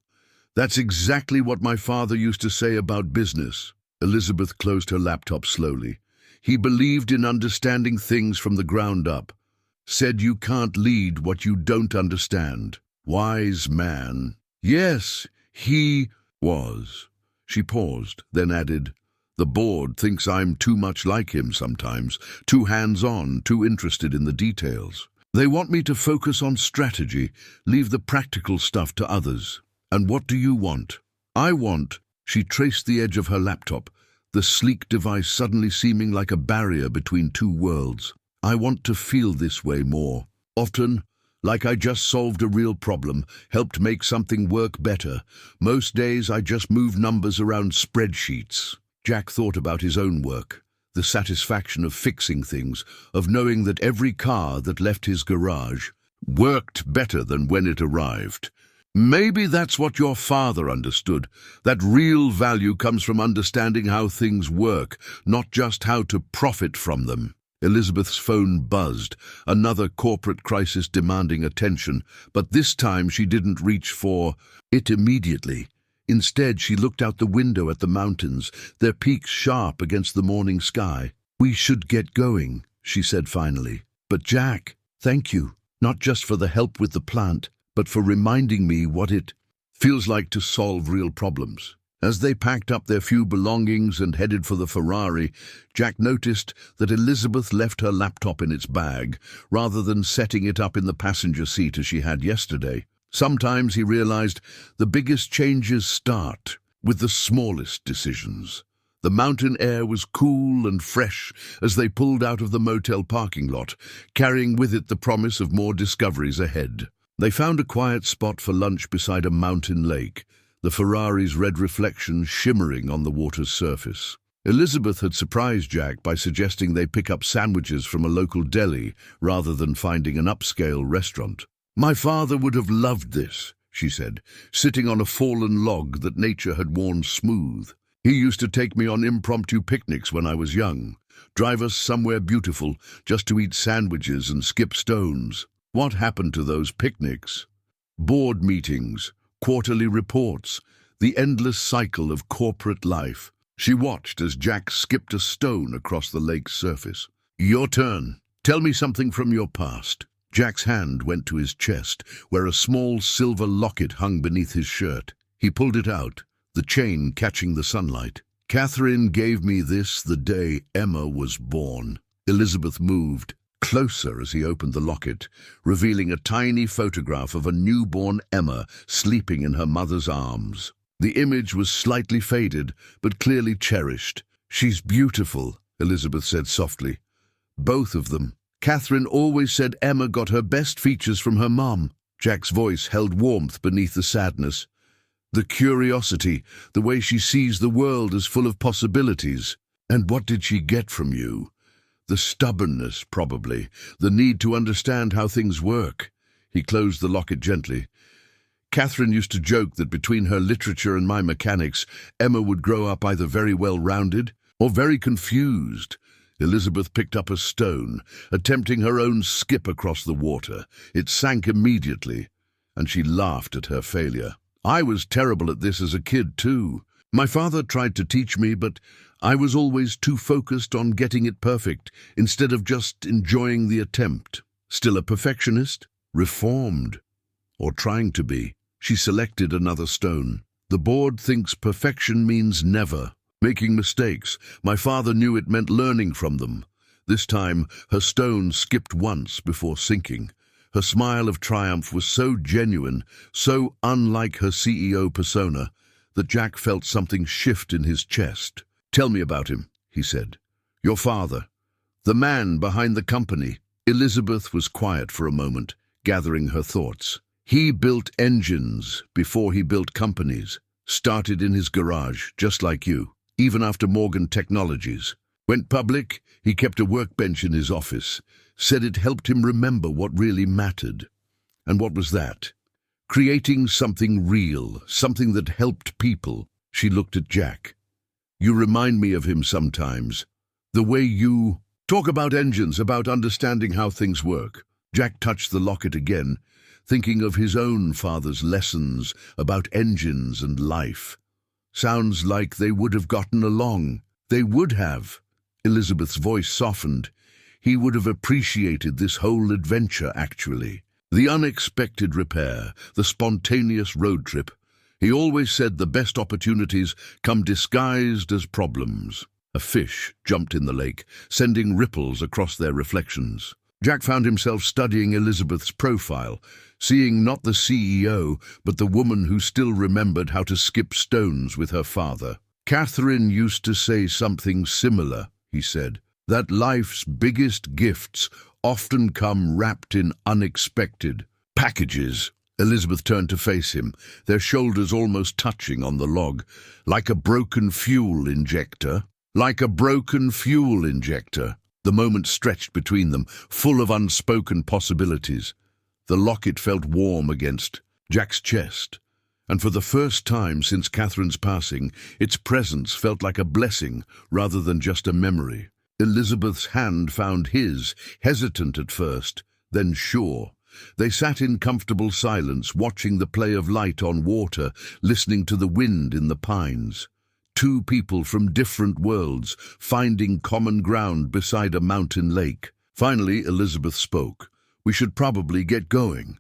That's exactly what my father used to say about business. Elizabeth closed her laptop slowly. He believed in understanding things from the ground up. Said you can't lead what you don't understand. Wise man. Yes, he was. She paused, then added, "The board thinks I'm too much like him sometimes, too hands-on, too interested in the details. They want me to focus on strategy, leave the practical stuff to others. And what do you want?" "I want..." She traced the edge of her laptop, the sleek device suddenly seeming like a barrier between two worlds. "I want to feel this way more. Often, like I just solved a real problem, helped make something work better. Most days I just move numbers around spreadsheets." Jack thought about his own work, the satisfaction of fixing things, of knowing that every car that left his garage worked better than when it arrived. Maybe that's what your father understood, that real value comes from understanding how things work, not just how to profit from them. Elizabeth's phone buzzed, another corporate crisis demanding attention, but this time she didn't reach for it immediately. Instead, she looked out the window at the mountains, their peaks sharp against the morning sky. "We should get going," she said finally. "But Jack, thank you, not just for the help with the plant, but for reminding me what it feels like to solve real problems." As they packed up their few belongings and headed for the Ferrari, Jack noticed that Elizabeth left her laptop in its bag, rather than setting it up in the passenger seat as she had yesterday. Sometimes, he realized, the biggest changes start with the smallest decisions. The mountain air was cool and fresh as they pulled out of the motel parking lot, carrying with it the promise of more discoveries ahead. They found a quiet spot for lunch beside a mountain lake, the Ferrari's red reflection shimmering on the water's surface. Elizabeth had surprised Jack by suggesting they pick up sandwiches from a local deli rather than finding an upscale restaurant. "My father would have loved this," she said, sitting on a fallen log that nature had worn smooth. "He used to take me on impromptu picnics when I was young, drive us somewhere beautiful just to eat sandwiches and skip stones." What happened to those picnics? Board meetings, quarterly reports, the endless cycle of corporate life. She watched as Jack skipped a stone across the lake's surface. "Your turn. Tell me something from your past." Jack's hand went to his chest, where a small silver locket hung beneath his shirt. He pulled it out, the chain catching the sunlight. "Catherine gave me this the day Emma was born." Elizabeth moved closer as he opened the locket, revealing a tiny photograph of a newborn Emma sleeping in her mother's arms. The image was slightly faded, but clearly cherished. "She's beautiful," Elizabeth said softly. "Both of them. Catherine always said Emma got her best features from her mom." Jack's voice held warmth beneath the sadness. "The curiosity, the way she sees the world as full of possibilities. And what did she get from you? The stubbornness, probably, the need to understand how things work." He closed the locket gently. "Catherine used to joke that between her literature and my mechanics, Emma would grow up either very well-rounded or very confused." Elizabeth picked up a stone, attempting her own skip across the water. It sank immediately, and she laughed at her failure. "I was terrible at this as a kid, too. My father tried to teach me, but I was always too focused on getting it perfect, instead of just enjoying the attempt." Still a perfectionist? Reformed? Or trying to be? She selected another stone. "The board thinks perfection means never. Making mistakes. My father knew it meant learning from them." This time, her stone skipped once before sinking. Her smile of triumph was so genuine, so unlike her CEO persona, that Jack felt something shift in his chest. "Tell me about him," he said. "Your father. The man behind the company." Elizabeth was quiet for a moment, gathering her thoughts. "He built engines before he built companies. Started in his garage, just like you. Even after Morgan Technologies. Went public, he kept a workbench in his office. Said it helped him remember what really mattered." "And what was that?" "Creating something real, something that helped people." She looked at Jack. "You remind me of him sometimes. The way you talk about engines, about understanding how things work." Jack touched the locket again, thinking of his own father's lessons about engines and life. "Sounds like they would have gotten along." "They would have." Elizabeth's voice softened. "He would have appreciated this whole adventure, actually. The unexpected repair, the spontaneous road trip. He always said the best opportunities come disguised as problems." A fish jumped in the lake, sending ripples across their reflections. Jack found himself studying Elizabeth's profile, seeing not the CEO, but the woman who still remembered how to skip stones with her father. "Catherine used to say something similar," he said, "that life's biggest gifts often come wrapped in unexpected packages." Elizabeth turned to face him, their shoulders almost touching on the log. "Like a broken fuel injector." "Like a broken fuel injector." The moment stretched between them, full of unspoken possibilities. The locket felt warm against Jack's chest, and for the first time since Catherine's passing, its presence felt like a blessing rather than just a memory. Elizabeth's hand found his, hesitant at first, then sure. They sat in comfortable silence, watching the play of light on water, listening to the wind in the pines. Two people from different worlds, finding common ground beside a mountain lake. Finally, Elizabeth spoke. "We should probably get going."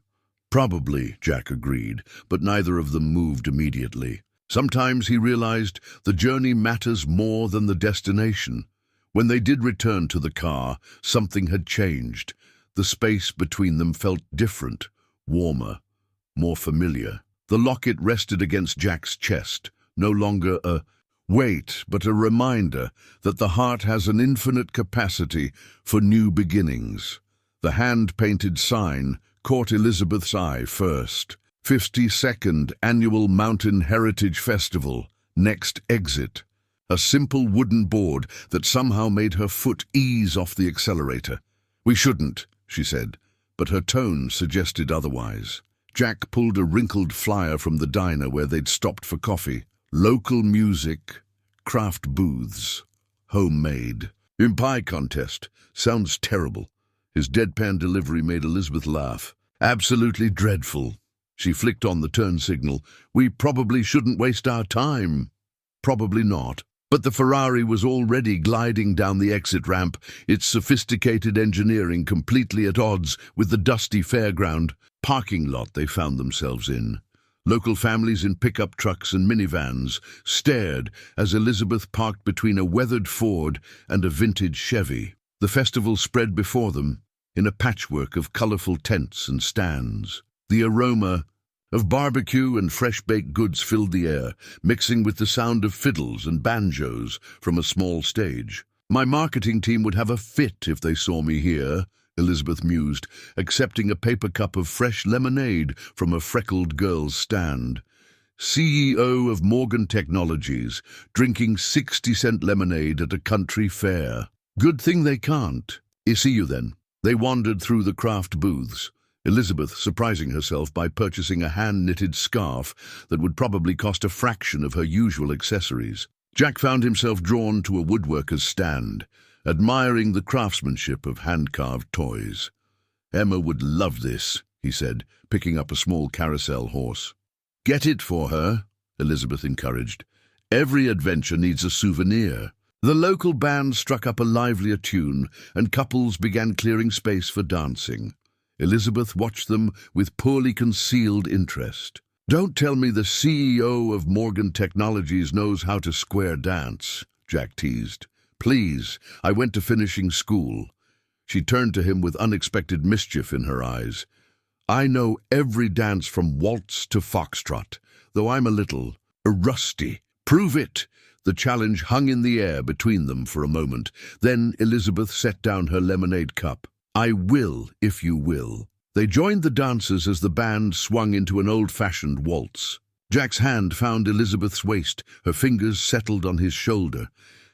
"Probably," Jack agreed, but neither of them moved immediately. Sometimes he realized the journey matters more than the destination. When they did return to the car, something had changed. The space between them felt different, warmer, more familiar. The locket rested against Jack's chest, no longer a weight, but a reminder that the heart has an infinite capacity for new beginnings. The hand-painted sign caught Elizabeth's eye first. 52nd Annual Mountain Heritage Festival, next exit. a simple wooden board that somehow made her foot ease off the accelerator. "We shouldn't," she said, but her tone suggested otherwise. Jack pulled a wrinkled flyer from the diner where they'd stopped for coffee. Local music, craft booths, homemade. Pie contest. Sounds terrible. His deadpan delivery made Elizabeth laugh. Absolutely dreadful. She flicked on the turn signal. We probably shouldn't waste our time. Probably not. But the Ferrari was already gliding down the exit ramp, its sophisticated engineering completely at odds with the dusty fairground parking lot they found themselves in. Local families in pickup trucks and minivans stared as Elizabeth parked between a weathered Ford and a vintage Chevy. The festival spread before them in a patchwork of colorful tents and stands. The aroma of barbecue and fresh-baked goods filled the air, mixing with the sound of fiddles and banjos from a small stage. My marketing team would have a fit if they saw me here, Elizabeth mused, accepting a paper cup of fresh lemonade from a freckled girl's stand. CEO of Morgan Technologies, drinking 60-cent lemonade at a country fair. Good thing they can't. See you then. They wandered through the craft booths, Elizabeth surprising herself by purchasing a hand-knitted scarf that would probably cost a fraction of her usual accessories. Jack found himself drawn to a woodworker's stand, admiring the craftsmanship of hand-carved toys. Emma would love this, he said, picking up a small carousel horse. Get it for her, Elizabeth encouraged. Every adventure needs a souvenir. The local band struck up a livelier tune, and couples began clearing space for dancing. Elizabeth watched them with poorly concealed interest. Don't tell me the CEO of Morgan Technologies knows how to square dance, Jack teased. Please, I went to finishing school. She turned to him with unexpected mischief in her eyes. I know every dance from waltz to foxtrot, though I'm a little rusty. Prove it. The challenge hung in the air between them for a moment. Then Elizabeth set down her lemonade cup. I will, if you will. They joined the dancers as the band swung into an old-fashioned waltz. Jack's hand found Elizabeth's waist, her fingers settled on his shoulder,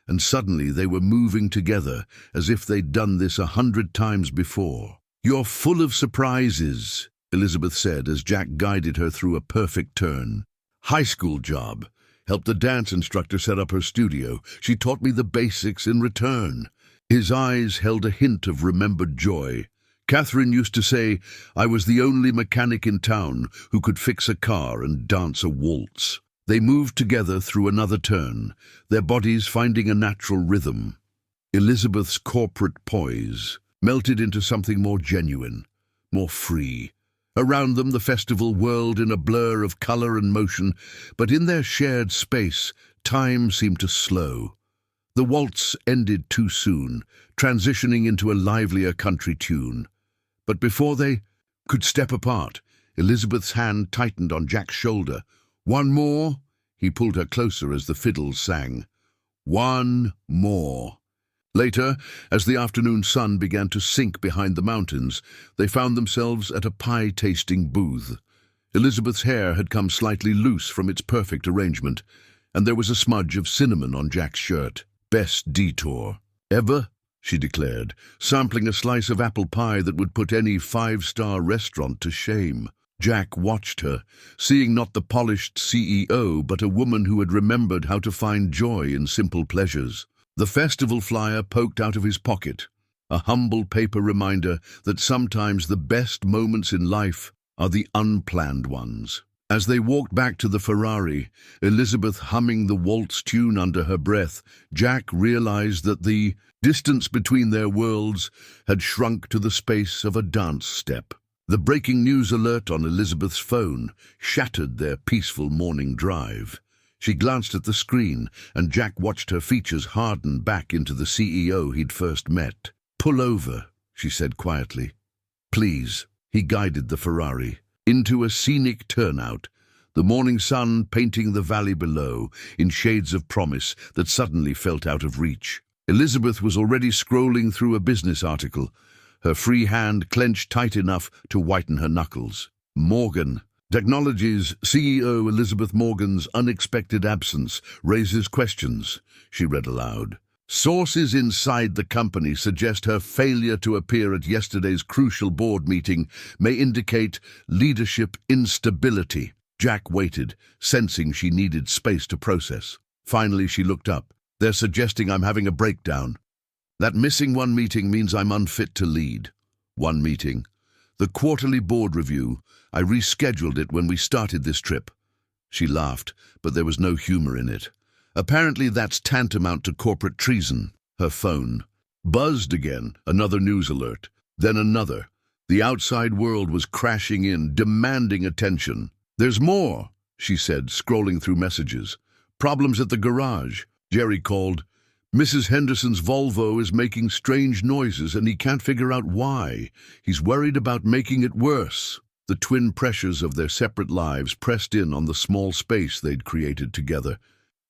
and suddenly they were moving together as if they'd done this 100 times before. You're full of surprises, Elizabeth said as Jack guided her through a perfect turn. High school job. Helped the dance instructor set up her studio. She taught me the basics in return. His eyes held a hint of remembered joy. Catherine used to say, I was the only mechanic in town who could fix a car and dance a waltz. They moved together through another turn, their bodies finding a natural rhythm. Elizabeth's corporate poise melted into something more genuine, more free. Around them the festival whirled in a blur of color and motion, but in their shared space, time seemed to slow. The waltz ended too soon, transitioning into a livelier country tune. But before they could step apart, Elizabeth's hand tightened on Jack's shoulder. One more? He pulled her closer as the fiddles sang. One more. Later, as the afternoon sun began to sink behind the mountains, they found themselves at a pie-tasting booth. Elizabeth's hair had come slightly loose from its perfect arrangement, and there was a smudge of cinnamon on Jack's shirt. Best Detour ever, she declared, sampling a slice of apple pie that would put any five-star restaurant to shame. Jack watched her, seeing not the polished CEO, but a woman who had remembered how to find joy in simple pleasures. The festival flyer poked out of his pocket, a humble paper reminder that sometimes the best moments in life are the unplanned ones. As they walked back to the Ferrari, Elizabeth humming the waltz tune under her breath, Jack realized that the distance between their worlds had shrunk to the space of a dance step. The breaking news alert on Elizabeth's phone shattered their peaceful morning drive. She glanced at the screen, and Jack watched her features harden back into the CEO he'd first met. Pull over, she said quietly. Please. He guided the Ferrari into a scenic turnout, the morning sun painting the valley below in shades of promise that suddenly felt out of reach. Elizabeth was already scrolling through a business article, her free hand clenched tight enough to whiten her knuckles. Morgan, Technology's CEO Elizabeth Morgan's unexpected absence raises questions, she read aloud. Sources inside the company suggest her failure to appear at yesterday's crucial board meeting may indicate leadership instability. Jack waited, sensing she needed space to process. Finally, she looked up. They're suggesting I'm having a breakdown. That missing one meeting means I'm unfit to lead. One meeting. The quarterly board review. I rescheduled it when we started this trip. She laughed, but there was no humor in it. Apparently that's tantamount to corporate treason. Her phone buzzed again, another news alert. Then another. The outside world was crashing in, demanding attention. There's more, she said, scrolling through messages. Problems at the garage. Jerry called. Mrs. Henderson's Volvo is making strange noises and he can't figure out why. He's worried about making it worse. The twin pressures of their separate lives pressed in on the small space they'd created together.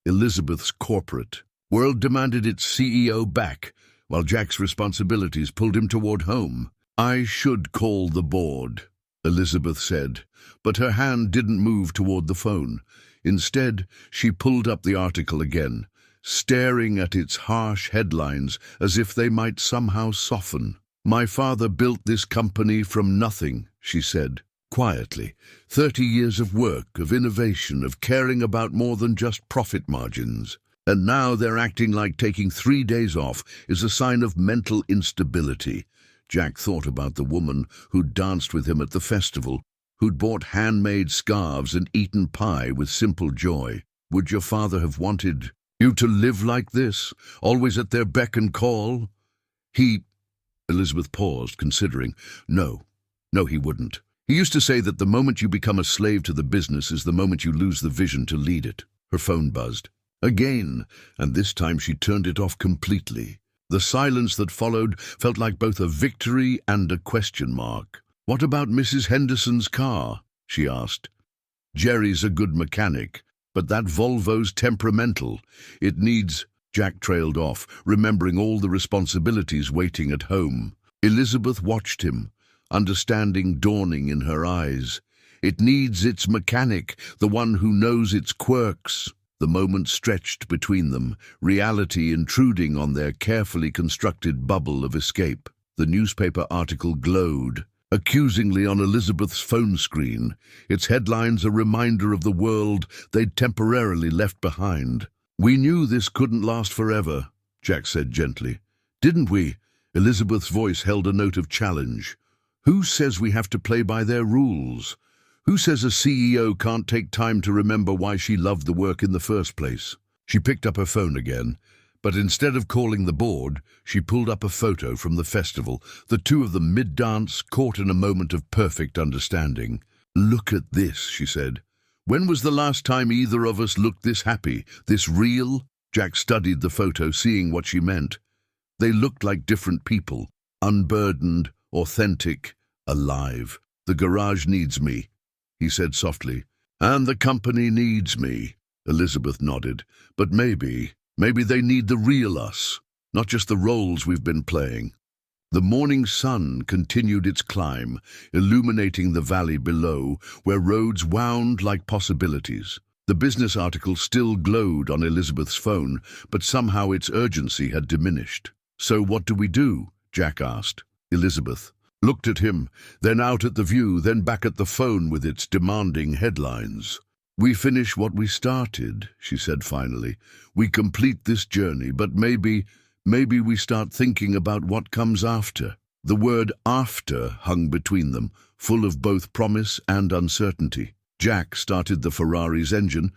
Elizabeth's corporate world demanded its CEO back, while Jack's responsibilities pulled him toward home. I should call the board, Elizabeth said, but her hand didn't move toward the phone. Instead, she pulled up the article again, staring at its harsh headlines as if they might somehow soften. My father built this company from nothing, she said, quietly. 30 years of work, of innovation, of caring about more than just profit margins. And now they're acting like taking 3 days off is a sign of mental instability. Jack thought about the woman who'd danced with him at the festival, who'd bought handmade scarves and eaten pie with simple joy. Would your father have wanted you to live like this, always at their beck and call? Elizabeth paused, considering. No, he wouldn't. He used to say that the moment you become a slave to the business is the moment you lose the vision to lead it. Her phone buzzed. Again, and this time she turned it off completely. The silence that followed felt like both a victory and a question mark. What about Mrs. Henderson's car? She asked. Jerry's a good mechanic, but that Volvo's temperamental. It needs... Jack trailed off, remembering all the responsibilities waiting at home. Elizabeth watched him, understanding dawning in her eyes. It needs its mechanic, the one who knows its quirks. The moment stretched between them, reality intruding on their carefully constructed bubble of escape. The newspaper article glowed, accusingly on Elizabeth's phone screen, its headlines a reminder of the world they'd temporarily left behind. We knew this couldn't last forever, Jack said gently. Didn't we? Elizabeth's voice held a note of challenge. Who says we have to play by their rules? Who says a CEO can't take time to remember why she loved the work in the first place? She picked up her phone again, but instead of calling the board, she pulled up a photo from the festival, the two of them mid-dance, caught in a moment of perfect understanding. Look at this, she said. When was the last time either of us looked this happy, this real? Jack studied the photo, seeing what she meant. They looked like different people, unburdened, authentic, alive. The garage needs me, he said softly. And the company needs me, Elizabeth nodded. But maybe they need the real us, not just the roles we've been playing. The morning sun continued its climb, illuminating the valley below, where roads wound like possibilities. The business article still glowed on Elizabeth's phone, but somehow its urgency had diminished. So what do we do? Jack asked. Elizabeth looked at him, then out at the view, then back at the phone with its demanding headlines. We finish what we started, she said finally. We complete this journey, but maybe we start thinking about what comes after. The word after hung between them, full of both promise and uncertainty. Jack started the Ferrari's engine,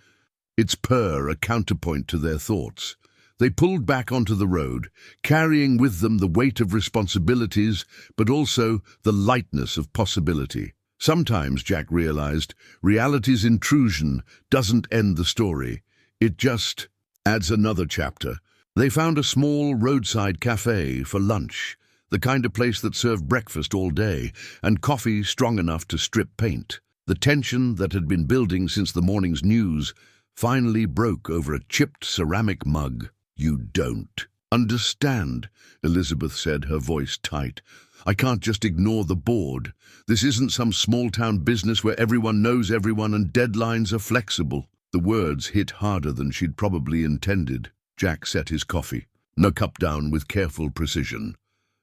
its purr a counterpoint to their thoughts. They pulled back onto the road, carrying with them the weight of responsibilities, but also the lightness of possibility. Sometimes, Jack realized, reality's intrusion doesn't end the story. It just adds another chapter. They found a small roadside cafe for lunch, the kind of place that served breakfast all day, and coffee strong enough to strip paint. The tension that had been building since the morning's news finally broke over a chipped ceramic mug. You don't Understand, Elizabeth said, her voice tight. I can't just ignore the board. This isn't some small-town business where everyone knows everyone and deadlines are flexible. The words hit harder than she'd probably intended. Jack set his coffee, the cup down with careful precision.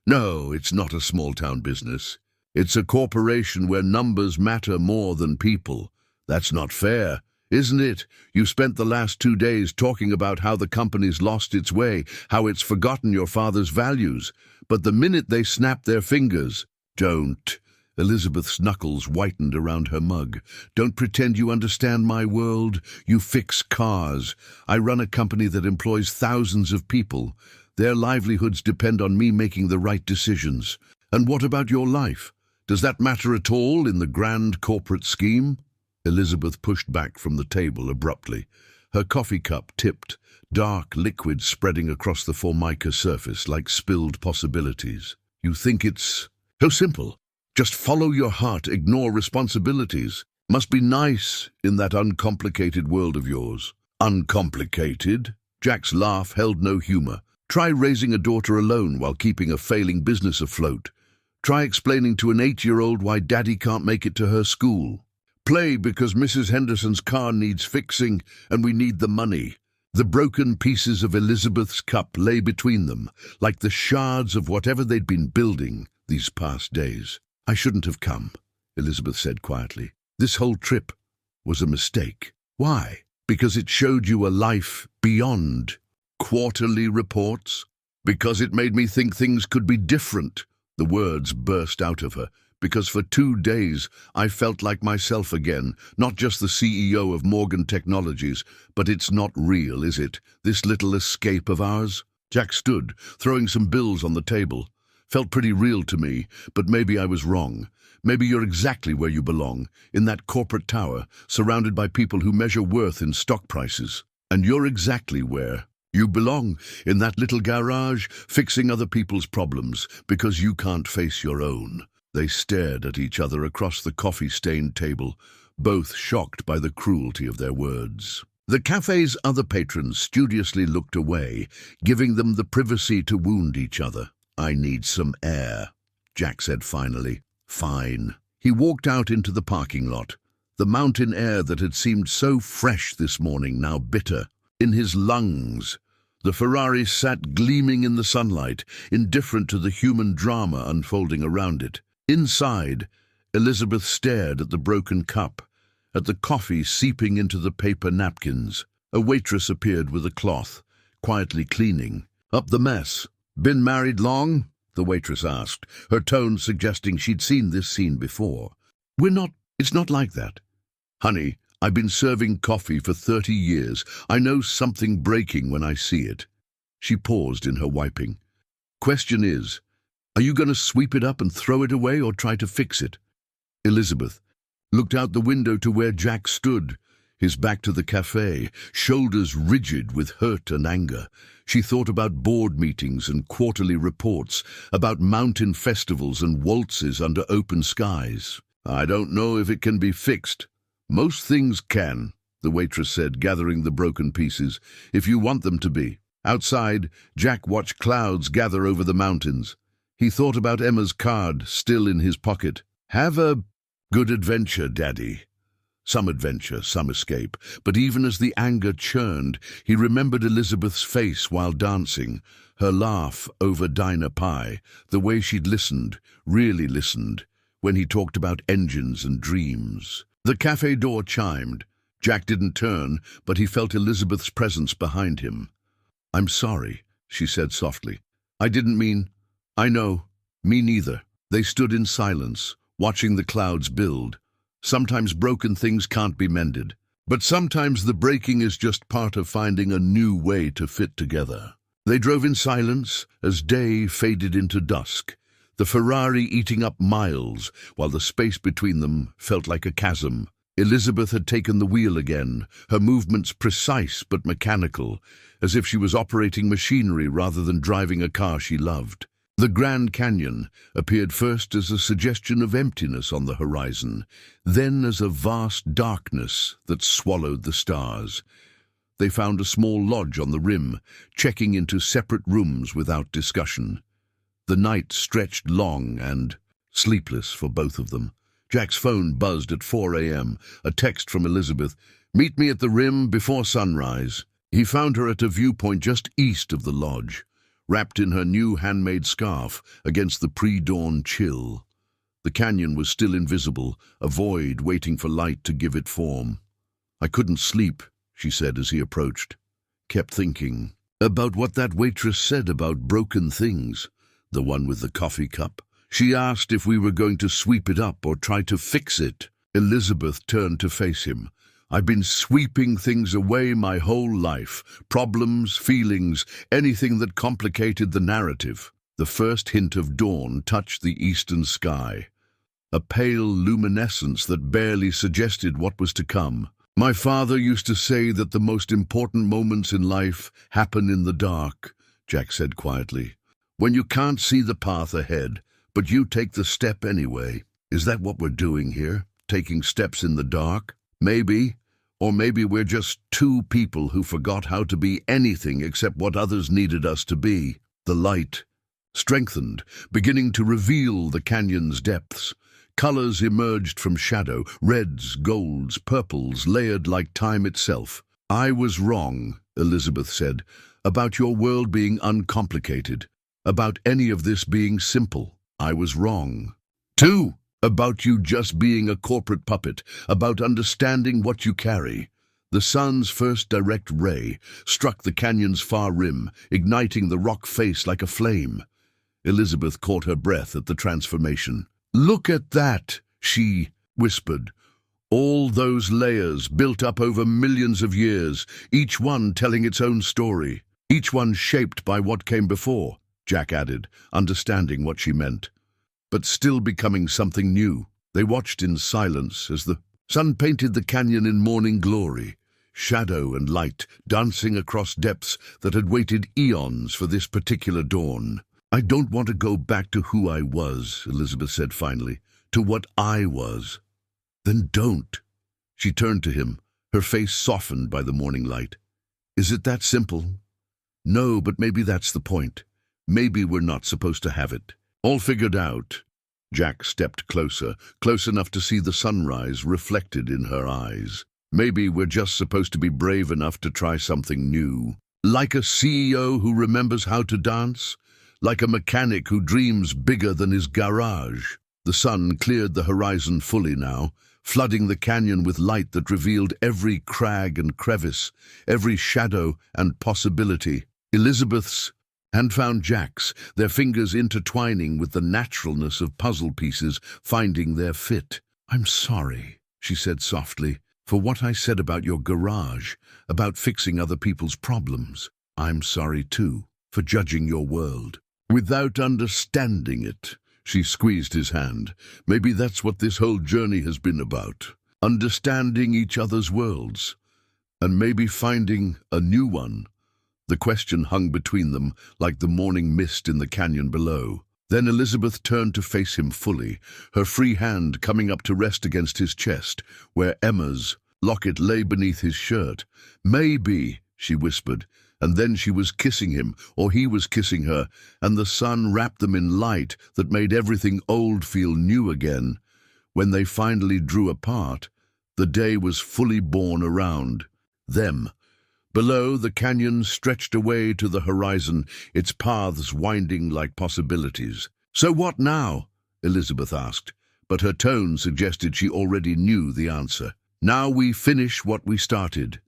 No, it's not a small-town business. It's a corporation where numbers matter more than people. That's not fair, isn't it? You spent the last 2 days talking about how the company's lost its way, how it's forgotten your father's values. But the minute they snap their fingers, don't. Elizabeth's knuckles whitened around her mug. Don't pretend you understand my world. You fix cars. I run a company that employs thousands of people. Their livelihoods depend on me making the right decisions. And what about your life? Does that matter at all in the grand corporate scheme? Elizabeth pushed back from the table abruptly. Her coffee cup tipped, dark liquid spreading across the formica surface like spilled possibilities. You think it's so simple? Just follow your heart, ignore responsibilities. Must be nice in that uncomplicated world of yours. Uncomplicated? Jack's laugh held no humor. Try raising a daughter alone while keeping a failing business afloat. Try explaining to an 8-year-old why Daddy can't make it to her school. Play because Mrs. Henderson's car needs fixing and we need the money. The broken pieces of Elizabeth's cup lay between them, like the shards of whatever they'd been building these past days. I shouldn't have come, Elizabeth said quietly. This whole trip was a mistake. Why? Because it showed you a life beyond quarterly reports? Because it made me think things could be different. The words burst out of her. Because for 2 days I felt like myself again, not just the CEO of Morgan Technologies, but it's not real, is it? This little escape of ours? Jack stood, throwing some bills on the table. Felt pretty real to me, but maybe I was wrong. Maybe you're exactly where you belong, in that corporate tower, surrounded by people who measure worth in stock prices. And you're exactly where you belong, in that little garage, fixing other people's problems, because you can't face your own. They stared at each other across the coffee-stained table, both shocked by the cruelty of their words. The cafe's other patrons studiously looked away, giving them the privacy to wound each other. I need some air, Jack said finally. Fine. He walked out into the parking lot. The mountain air that had seemed so fresh this morning, now bitter, in his lungs. The Ferrari sat gleaming in the sunlight, indifferent to the human drama unfolding around it. Inside, Elizabeth stared at the broken cup, at the coffee seeping into the paper napkins. A waitress appeared with a cloth, quietly cleaning up the mess. Been married long? The waitress asked, her tone suggesting she'd seen this scene before. It's not like that. Honey, I've been serving coffee for 30 years. I know something breaking when I see it. She paused in her wiping. Question is, are you going to sweep it up and throw it away or try to fix it? Elizabeth looked out the window to where Jack stood, his back to the cafe, shoulders rigid with hurt and anger. She thought about board meetings and quarterly reports, about mountain festivals and waltzes under open skies. I don't know if it can be fixed. Most things can, the waitress said, gathering the broken pieces, if you want them to be. Outside, Jack watched clouds gather over the mountains. He thought about Emma's card, still in his pocket. Have a good adventure, Daddy. Some adventure, some escape. But even as the anger churned, he remembered Elizabeth's face while dancing, her laugh over diner pie, the way she'd listened, really listened, when he talked about engines and dreams. The cafe door chimed. Jack didn't turn, but he felt Elizabeth's presence behind him. I'm sorry, she said softly. I didn't mean... I know. Me neither. They stood in silence, watching the clouds build. Sometimes broken things can't be mended. But sometimes the breaking is just part of finding a new way to fit together. They drove in silence as day faded into dusk, the Ferrari eating up miles, while the space between them felt like a chasm. Elizabeth had taken the wheel again, her movements precise but mechanical, as if she was operating machinery rather than driving a car she loved. The Grand Canyon appeared first as a suggestion of emptiness on the horizon, then as a vast darkness that swallowed the stars. they found a small lodge on the rim, checking into separate rooms without discussion. The night stretched long and sleepless for both of them. Jack's phone buzzed at 4 a.m., a text from Elizabeth. "Meet me at the rim before sunrise." He found her at a viewpoint just east of the lodge, wrapped in her new handmade scarf against the pre-dawn chill. The canyon was still invisible, a void waiting for light to give it form. "I couldn't sleep," she said as he approached. "Kept thinking about what that waitress said about broken things, the one with the coffee cup. She asked if we were going to sweep it up or try to fix it." Elizabeth turned to face him. "I've been sweeping things away my whole life. Problems, feelings, anything that complicated the narrative." The first hint of dawn touched the eastern sky, a pale luminescence that barely suggested what was to come. "My father used to say that the most important moments in life happen in the dark," Jack said quietly. "When you can't see the path ahead, but you take the step anyway." Is that what we're doing here? Taking steps in the dark? Maybe. Or maybe we're just two people who forgot how to be anything except what others needed us to be. The light strengthened, beginning to reveal the canyon's depths. Colors emerged from shadow, reds, golds, purples, layered like time itself. "I was wrong," Elizabeth said, "about your world being uncomplicated, about any of this being simple. I was wrong. Too, about you just being a corporate puppet, about understanding what you carry." The sun's first direct ray struck the canyon's far rim, igniting the rock face like a flame. Elizabeth caught her breath at the transformation. "Look at that," she whispered. "All those layers built up over millions of years, each one telling its own story, each one shaped by what came before," Jack added, understanding what she meant. "But still becoming something new." They watched in silence as the sun painted the canyon in morning glory, shadow and light dancing across depths that had waited eons for this particular dawn. "I don't want to go back to who I was," Elizabeth said finally, "to what I was." "Then don't." She turned to him, her face softened by the morning light. "Is it that simple?" "No, but maybe that's the point. Maybe we're not supposed to have it all figured out." Jack stepped closer, close enough to see the sunrise reflected in her eyes. "Maybe we're just supposed to be brave enough to try something new. Like a CEO who remembers how to dance? Like a mechanic who dreams bigger than his garage." The sun cleared the horizon fully now, flooding the canyon with light that revealed every crag and crevice, every shadow and possibility. Elizabeth's hand found Jack's, their fingers intertwining with the naturalness of puzzle pieces, finding their fit. "I'm sorry," she said softly, "for what I said about your garage, about fixing other people's problems. I'm sorry, too, for judging your world without understanding it." She squeezed his hand. "Maybe that's what this whole journey has been about. Understanding each other's worlds. And maybe finding a new one." The question hung between them like the morning mist in the canyon below. Then Elizabeth turned to face him fully, her free hand coming up to rest against his chest, where Emma's locket lay beneath his shirt. "Maybe," she whispered, and then she was kissing him, or he was kissing her, and the sun wrapped them in light that made everything old feel new again. When they finally drew apart, the day was fully born around them. Below, the canyon stretched away to the horizon, its paths winding like possibilities. "So what now?" Elizabeth asked, but her tone suggested she already knew the answer. "Now we finish what we started.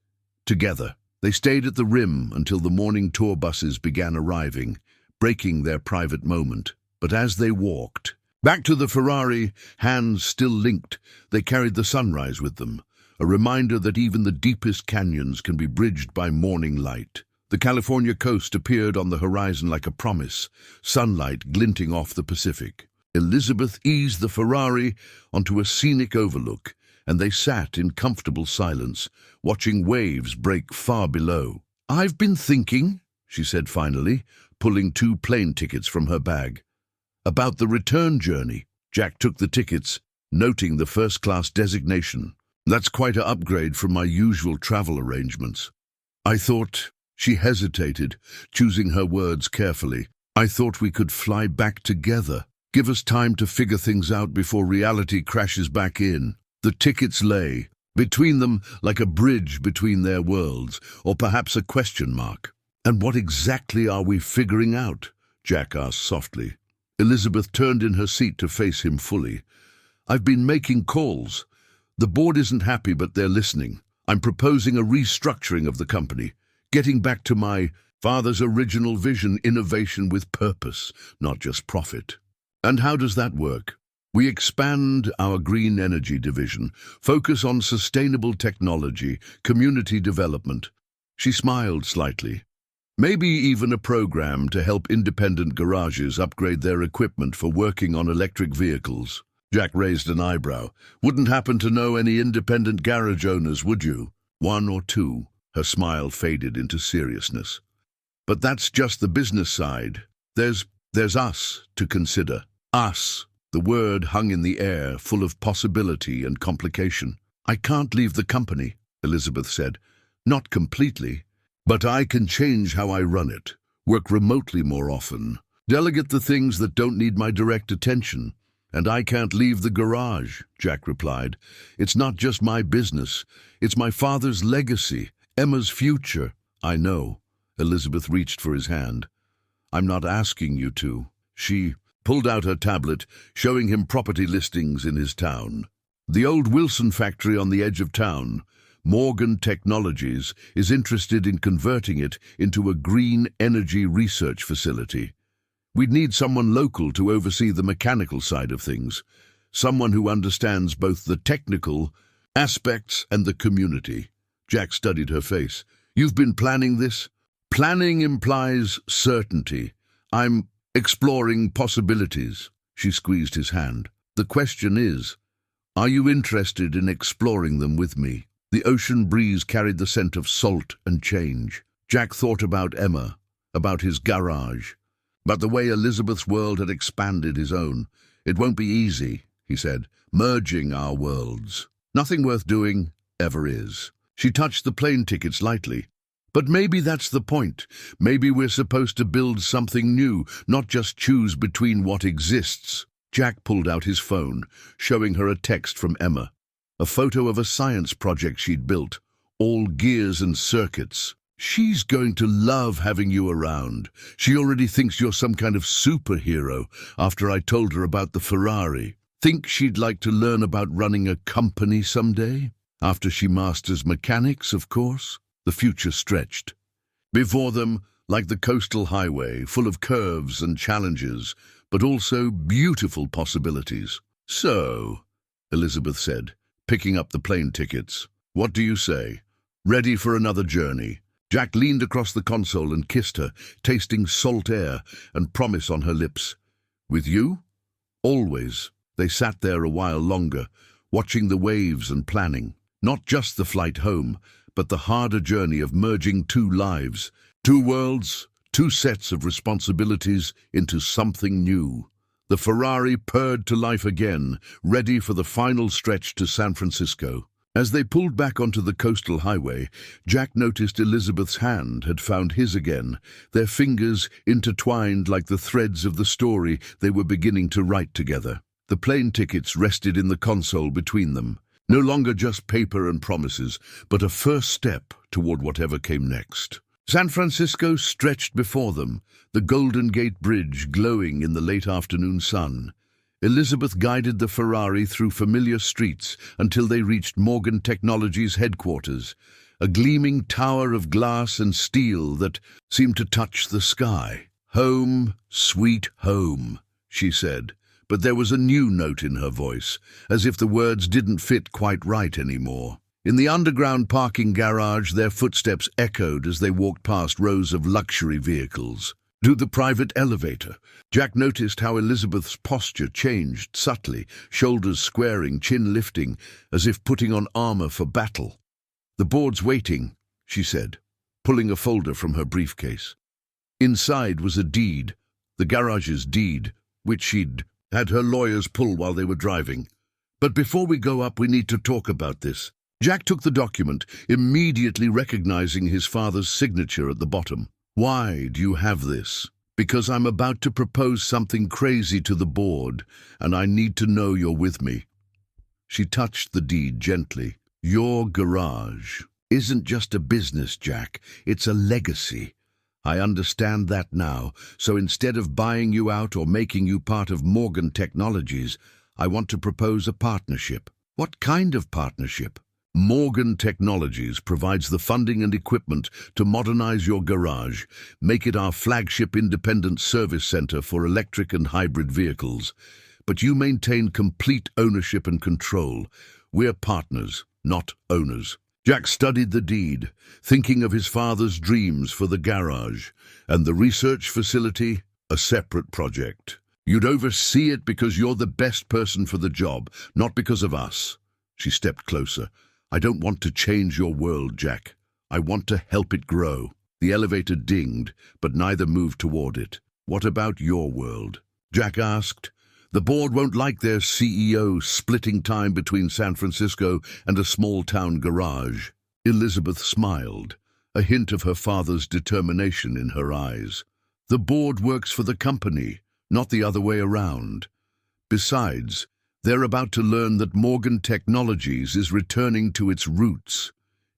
Together." They stayed at the rim until the morning tour buses began arriving, breaking their private moment. But as they walked back to the Ferrari, hands still linked, they carried the sunrise with them, a reminder that even the deepest canyons can be bridged by morning light. The California coast appeared on the horizon like a promise, sunlight glinting off the Pacific. Elizabeth eased the Ferrari onto a scenic overlook, and they sat in comfortable silence, watching waves break far below. "I've been thinking," she said finally, pulling 2 plane tickets from her bag, "about the return journey." Jack took the tickets, noting the first-class designation. "That's quite an upgrade from my usual travel arrangements." I thought, she hesitated, choosing her words carefully. I thought we could fly back together. Give us time to figure things out before reality crashes back in. The tickets lay between them like a bridge between their worlds, or perhaps a question mark. And what exactly are we figuring out? Jack asked softly. Elizabeth turned in her seat to face him fully. I've been making calls. The board isn't happy, but they're listening. I'm proposing a restructuring of the company, getting back to my father's original vision, innovation with purpose, not just profit. And how does that work? We expand our green energy division, focus on sustainable technology, community development. She smiled slightly. Maybe even a program to help independent garages upgrade their equipment for working on electric vehicles. Jack raised an eyebrow. Wouldn't happen to know any independent garage owners, would you? One or two. Her smile faded into seriousness. But that's just the business side. There's us to consider. Us. The word hung in the air, full of possibility and complication. I can't leave the company, Elizabeth said. Not completely. But I can change how I run it, work remotely more often, delegate the things that don't need my direct attention. And I can't leave the garage, Jack replied. It's not just my business. It's my father's legacy, Emma's future. I know. Elizabeth reached for his hand. I'm not asking you to. She pulled out her tablet, showing him property listings in his town. The old Wilson factory on the edge of town, Morgan Technologies, is interested in converting it into a green energy research facility. We'd need someone local to oversee the mechanical side of things, someone who understands both the technical aspects and the community. Jack studied her face. You've been planning this? Planning implies certainty. I'm exploring possibilities. She squeezed his hand. The question is, are you interested in exploring them with me? The ocean breeze carried the scent of salt and change. Jack thought about Emma, about his garage, about the way Elizabeth's world had expanded his own. It won't be easy, he said, merging our worlds. Nothing worth doing ever is. She touched the plane tickets lightly. But maybe that's the point. Maybe we're supposed to build something new, not just choose between what exists. Jack pulled out his phone, showing her a text from Emma. A photo of a science project she'd built, all gears and circuits. She's going to love having you around. She already thinks you're some kind of superhero after I told her about the Ferrari. Think she'd like to learn about running a company someday? After she masters mechanics, of course. The future stretched. Before them, like the coastal highway, full of curves and challenges, but also beautiful possibilities. So, Elizabeth said, picking up the plane tickets. What do you say? Ready for another journey? Jack leaned across the console and kissed her, tasting salt air and promise on her lips. With you? Always. They sat there a while longer, watching the waves and planning. Not just the flight home, but the harder journey of merging two lives, two worlds, two sets of responsibilities into something new. The Ferrari purred to life again, ready for the final stretch to San Francisco. As they pulled back onto the coastal highway, Jack noticed Elizabeth's hand had found his again, their fingers intertwined like the threads of the story they were beginning to write together. The plane tickets rested in the console between them. No longer just paper and promises, but a first step toward whatever came next. San Francisco stretched before them, the Golden Gate Bridge glowing in the late afternoon sun. Elizabeth guided the Ferrari through familiar streets until they reached Morgan Technologies' headquarters, a gleaming tower of glass and steel that seemed to touch the sky. Home, sweet home, she said. But there was a new note in her voice, as if the words didn't fit quite right anymore. In the underground parking garage, their footsteps echoed as they walked past rows of luxury vehicles. To the private elevator, Jack noticed how Elizabeth's posture changed subtly, shoulders squaring, chin lifting, as if putting on armor for battle. The board's waiting, she said, pulling a folder from her briefcase. Inside was a deed, the garage's deed, which she'd had her lawyers pull while they were driving. But before we go up, we need to talk about this. Jack took the document, immediately recognizing his father's signature at the bottom. "Why do you have this?" "Because I'm about to propose something crazy to the board, and I need to know you're with me." She touched the deed gently. "Your garage isn't just a business, Jack. It's a legacy. I understand that now, so instead of buying you out or making you part of Morgan Technologies, I want to propose a partnership." "What kind of partnership?" "Morgan Technologies provides the funding and equipment to modernize your garage, make it our flagship independent service center for electric and hybrid vehicles. But you maintain complete ownership and control. We're partners, not owners." Jack studied the deed, thinking of his father's dreams for the garage, and the research facility, a separate project. "You'd oversee it because you're the best person for the job, not because of us." She stepped closer. "I don't want to change your world, Jack. I want to help it grow." The elevator dinged, but neither moved toward it. "What about your world?" Jack asked. "The board won't like their CEO splitting time between San Francisco and a small-town garage." Elizabeth smiled, a hint of her father's determination in her eyes. "The board works for the company, not the other way around. Besides, they're about to learn that Morgan Technologies is returning to its roots,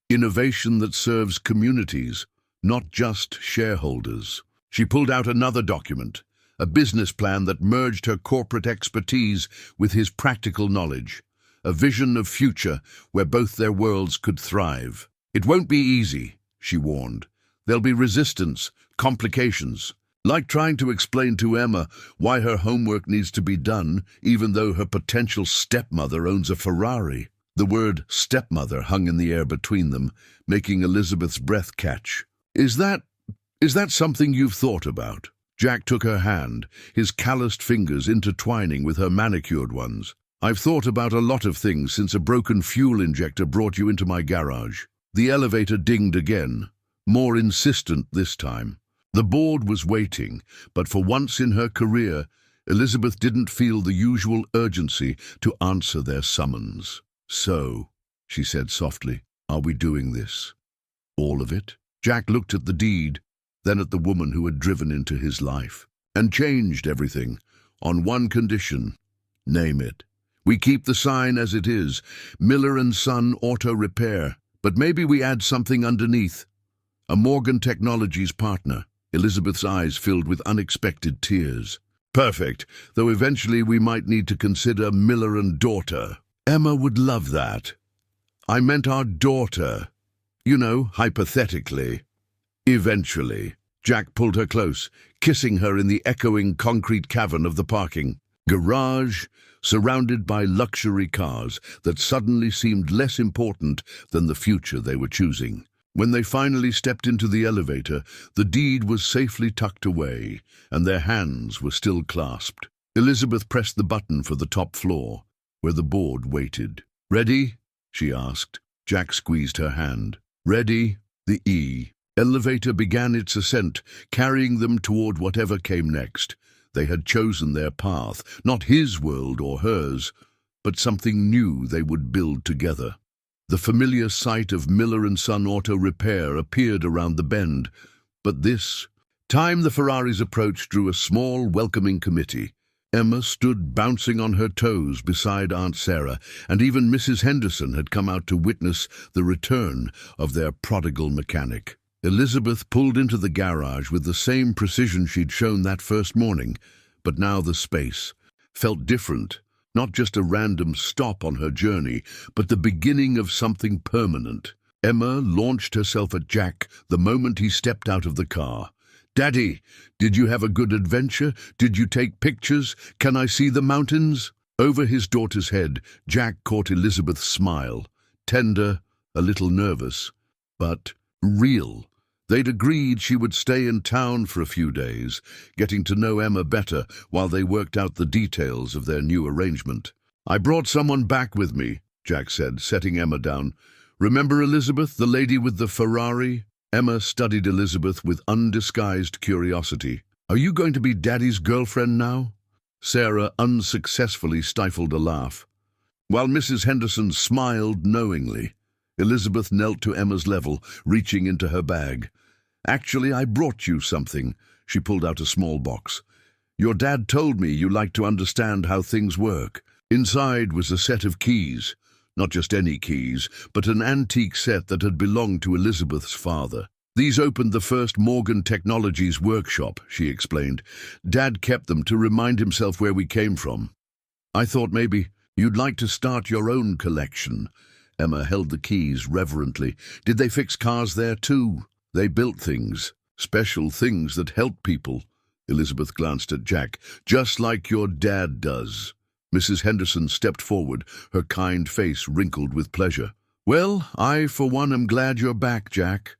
innovation that serves communities, not just shareholders." She pulled out another document, a business plan that merged her corporate expertise with his practical knowledge, a vision of future where both their worlds could thrive. "It won't be easy," she warned. "There'll be resistance, complications. Like trying to explain to Emma why her homework needs to be done, even though her potential stepmother owns a Ferrari." The word stepmother hung in the air between them, making Elizabeth's breath catch. Is that something you've thought about?" Jack took her hand, his calloused fingers intertwining with her manicured ones. "I've thought about a lot of things since a broken fuel injector brought you into my garage." The elevator dinged again, more insistent this time. The board was waiting, but for once in her career, Elizabeth didn't feel the usual urgency to answer their summons. "So," she said softly, "are we doing this? All of it?" Jack looked at the deed, then at the woman who had driven into his life, and changed everything, on one condition. "Name it. We keep the sign as it is, Miller & Son Auto Repair, but maybe we add something underneath. A Morgan Technologies partner." Elizabeth's eyes filled with unexpected tears. "Perfect, though eventually we might need to consider Miller and Daughter." "Emma would love that." "I meant our daughter. You know, hypothetically." "Eventually." Jack pulled her close, kissing her in the echoing concrete cavern of the parking garage, surrounded by luxury cars that suddenly seemed less important than the future they were choosing. When they finally stepped into the elevator, the deed was safely tucked away, and their hands were still clasped. Elizabeth pressed the button for the top floor, where the board waited. "Ready?" she asked. Jack squeezed her hand. "Ready?" The elevator began its ascent, carrying them toward whatever came next. They had chosen their path, not his world or hers, but something new they would build together. The familiar sight of Miller & Son Auto Repair appeared around the bend, but this time the Ferraris approached drew a small, welcoming committee. Emma stood bouncing on her toes beside Aunt Sarah, and even Mrs. Henderson had come out to witness the return of their prodigal mechanic. Elizabeth pulled into the garage with the same precision she'd shown that first morning, but now the space felt different, not just a random stop on her journey, but the beginning of something permanent. Emma launched herself at Jack the moment he stepped out of the car. "Daddy, did you have a good adventure? Did you take pictures? Can I see the mountains?" Over his daughter's head, Jack caught Elizabeth's smile, tender, a little nervous, but real. They'd agreed she would stay in town for a few days, getting to know Emma better while they worked out the details of their new arrangement. "I brought someone back with me," Jack said, setting Emma down. "Remember Elizabeth, the lady with the Ferrari?" Emma studied Elizabeth with undisguised curiosity. "Are you going to be Daddy's girlfriend now?" Sarah unsuccessfully stifled a laugh, while Mrs. Henderson smiled knowingly. Elizabeth knelt to Emma's level, reaching into her bag. "Actually, I brought you something." She pulled out a small box. "Your dad told me you like to understand how things work." Inside was a set of keys. Not just any keys, but an antique set that had belonged to Elizabeth's father. "These opened the first Morgan Technologies workshop," she explained. "Dad kept them to remind himself where we came from. I thought maybe you'd like to start your own collection." Emma held the keys reverently. "Did they fix cars there too?" "They built things, special things that help people." Elizabeth glanced at Jack. "Just like your dad does." Mrs. Henderson stepped forward, her kind face wrinkled with pleasure. "Well, I for one am glad you're back, Jack.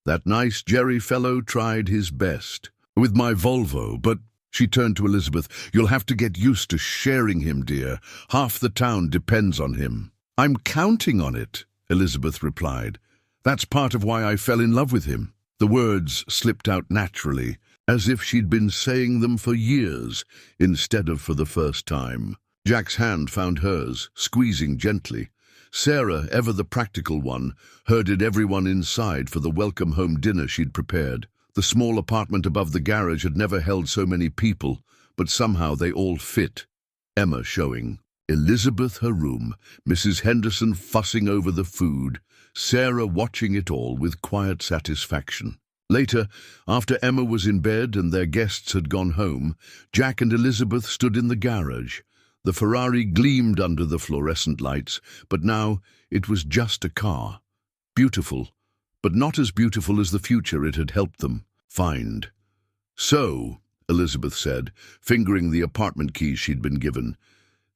That nice Jerry fellow tried his best. With my Volvo, but—" She turned to Elizabeth. "You'll have to get used to sharing him, dear. Half the town depends on him." "I'm counting on it," Elizabeth replied. "That's part of why I fell in love with him." The words slipped out naturally, as if she'd been saying them for years, instead of for the first time. Jack's hand found hers, squeezing gently. Sarah, ever the practical one, herded everyone inside for the welcome home dinner she'd prepared. The small apartment above the garage had never held so many people, but somehow they all fit. Emma showing, Elizabeth her room, Mrs. Henderson fussing over the food, Sarah watching it all with quiet satisfaction. Later, after Emma was in bed and their guests had gone home, Jack and Elizabeth stood in the garage. The Ferrari gleamed under the fluorescent lights, but now it was just a car. Beautiful, but not as beautiful as the future it had helped them find. "So," Elizabeth said, fingering the apartment keys she'd been given,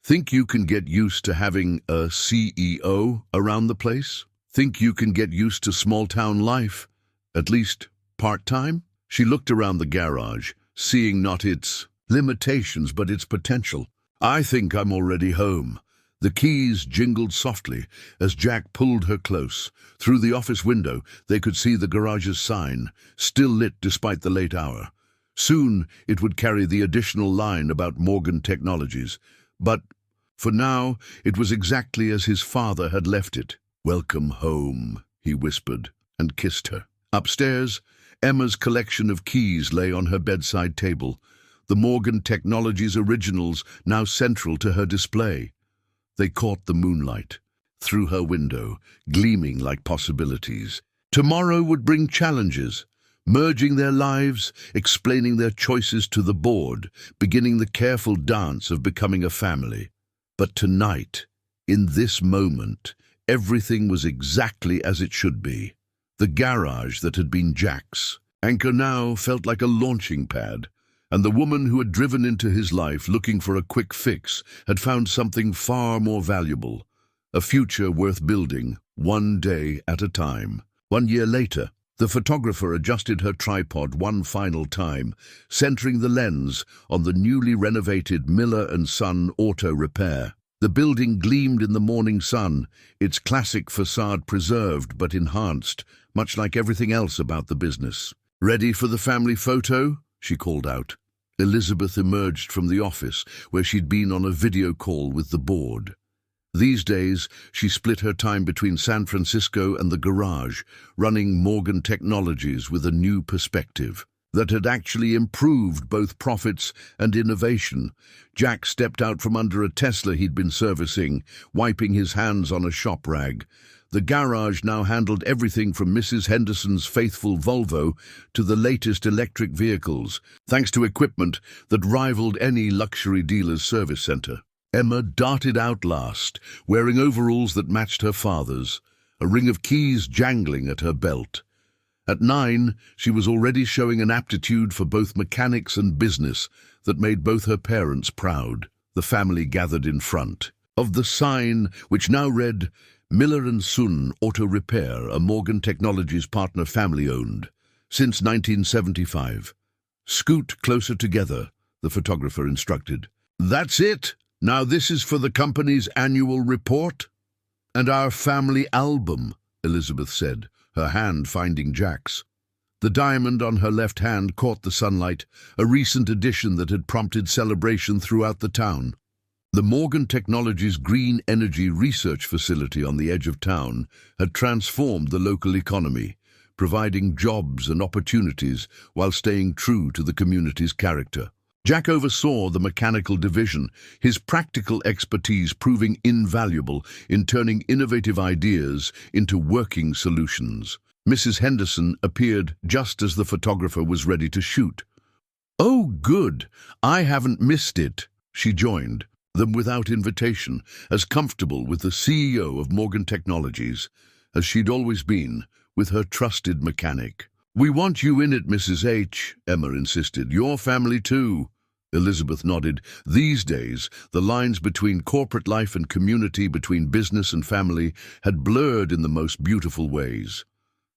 "think you can get used to having a CEO around the place? Think you can get used to small-town life, at least part-time?" She looked around the garage, seeing not its limitations but its potential. "I think I'm already home." The keys jingled softly as Jack pulled her close. Through the office window, they could see the garage's sign, still lit despite the late hour. Soon it would carry the additional line about Morgan Technologies. But for now, it was exactly as his father had left it. "Welcome home," he whispered, and kissed her. Upstairs, Emma's collection of keys lay on her bedside table, the Morgan Technologies originals now central to her display. They caught the moonlight through her window, gleaming like possibilities. Tomorrow would bring challenges, merging their lives, explaining their choices to the board, beginning the careful dance of becoming a family. But tonight, in this moment, everything was exactly as it should be. The garage that had been Jack's anchor now felt like a launching pad, and the woman who had driven into his life looking for a quick fix had found something far more valuable, a future worth building, one day at a time. 1 year later, the photographer adjusted her tripod one final time, centering the lens on the newly renovated Miller & Son Auto Repair. The building gleamed in the morning sun, its classic facade preserved but enhanced, much like everything else about the business. "Ready for the family photo?" she called out. Elizabeth emerged from the office, where she'd been on a video call with the board. These days, she split her time between San Francisco and the garage, running Morgan Technologies with a new perspective that had actually improved both profits and innovation. Jack stepped out from under a Tesla he'd been servicing, wiping his hands on a shop rag. The garage now handled everything from Mrs. Henderson's faithful Volvo to the latest electric vehicles, thanks to equipment that rivaled any luxury dealer's service center. Emma darted out last, wearing overalls that matched her father's, a ring of keys jangling at her belt. At 9, she was already showing an aptitude for both mechanics and business that made both her parents proud. The family gathered in front of the sign, which now read, "Miller & Son Auto Repair, a Morgan Technologies partner family-owned, since 1975. Scoot closer together," the photographer instructed. "That's it. Now this is for the company's annual report." "And our family album," Elizabeth said, her hand finding Jack's. The diamond on her left hand caught the sunlight, a recent addition that had prompted celebration throughout the town. The Morgan Technologies Green Energy Research Facility on the edge of town had transformed the local economy, providing jobs and opportunities while staying true to the community's character. Jack oversaw the mechanical division, his practical expertise proving invaluable in turning innovative ideas into working solutions. Mrs. Henderson appeared just as the photographer was ready to shoot. "Oh, good! I haven't missed it," she joined them without invitation, as comfortable with the CEO of Morgan Technologies as she'd always been with her trusted mechanic. "We want you in it, Mrs. H," Emma insisted. "Your family too." Elizabeth nodded. These days, the lines between corporate life and community, between business and family, had blurred in the most beautiful ways.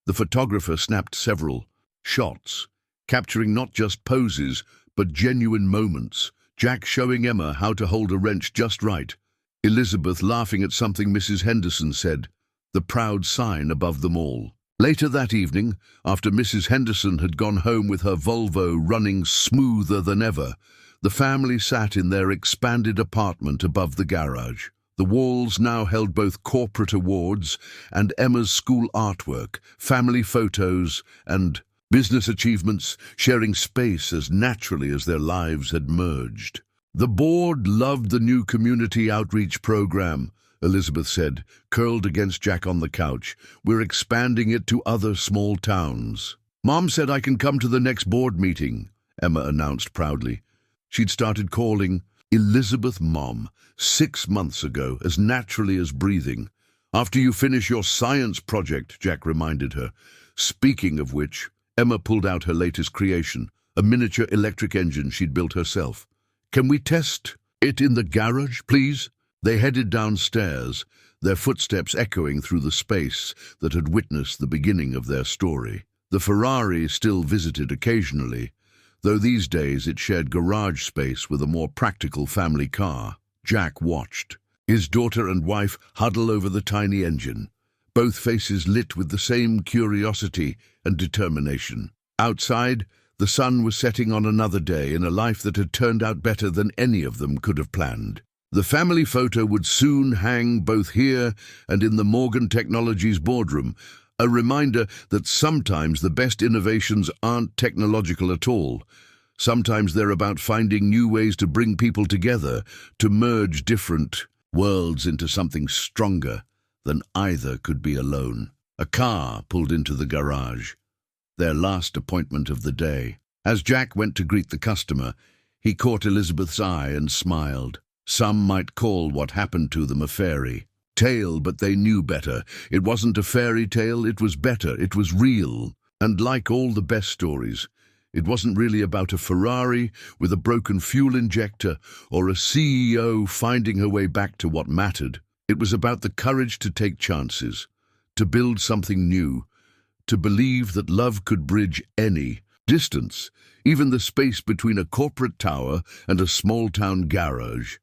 The photographer snapped several shots, capturing not just poses, but genuine moments, Jack showing Emma how to hold a wrench just right, Elizabeth laughing at something Mrs. Henderson said, the proud sign above them all. Later that evening, after Mrs. Henderson had gone home with her Volvo running smoother than ever, the family sat in their expanded apartment above the garage. The walls now held both corporate awards and Emma's school artwork, family photos, and business achievements, sharing space as naturally as their lives had merged. "The board loved the new community outreach program," Elizabeth said, curled against Jack on the couch. "We're expanding it to other small towns." "Mom said I can come to the next board meeting," Emma announced proudly. She'd started calling Elizabeth Mom 6 months ago, as naturally as breathing. "After you finish your science project," Jack reminded her. Speaking of which, Emma pulled out her latest creation, a miniature electric engine she'd built herself. "Can we test it in the garage, please?" They headed downstairs, their footsteps echoing through the space that had witnessed the beginning of their story. The Ferrari still visited occasionally, though these days it shared garage space with a more practical family car. Jack watched his daughter and wife huddle over the tiny engine, both faces lit with the same curiosity and determination. Outside, the sun was setting on another day in a life that had turned out better than any of them could have planned. The family photo would soon hang both here and in the Morgan Technologies boardroom, a reminder that sometimes the best innovations aren't technological at all. Sometimes they're about finding new ways to bring people together, to merge different worlds into something stronger than either could be alone. A car pulled into the garage, their last appointment of the day. As Jack went to greet the customer, he caught Elizabeth's eye and smiled. Some might call what happened to them a fairy tale, but they knew better. It wasn't a fairy tale, it was better, it was real. And like all the best stories, it wasn't really about a Ferrari with a broken fuel injector or a CEO finding her way back to what mattered. It was about the courage to take chances, to build something new, to believe that love could bridge any distance, even the space between a corporate tower and a small-town garage.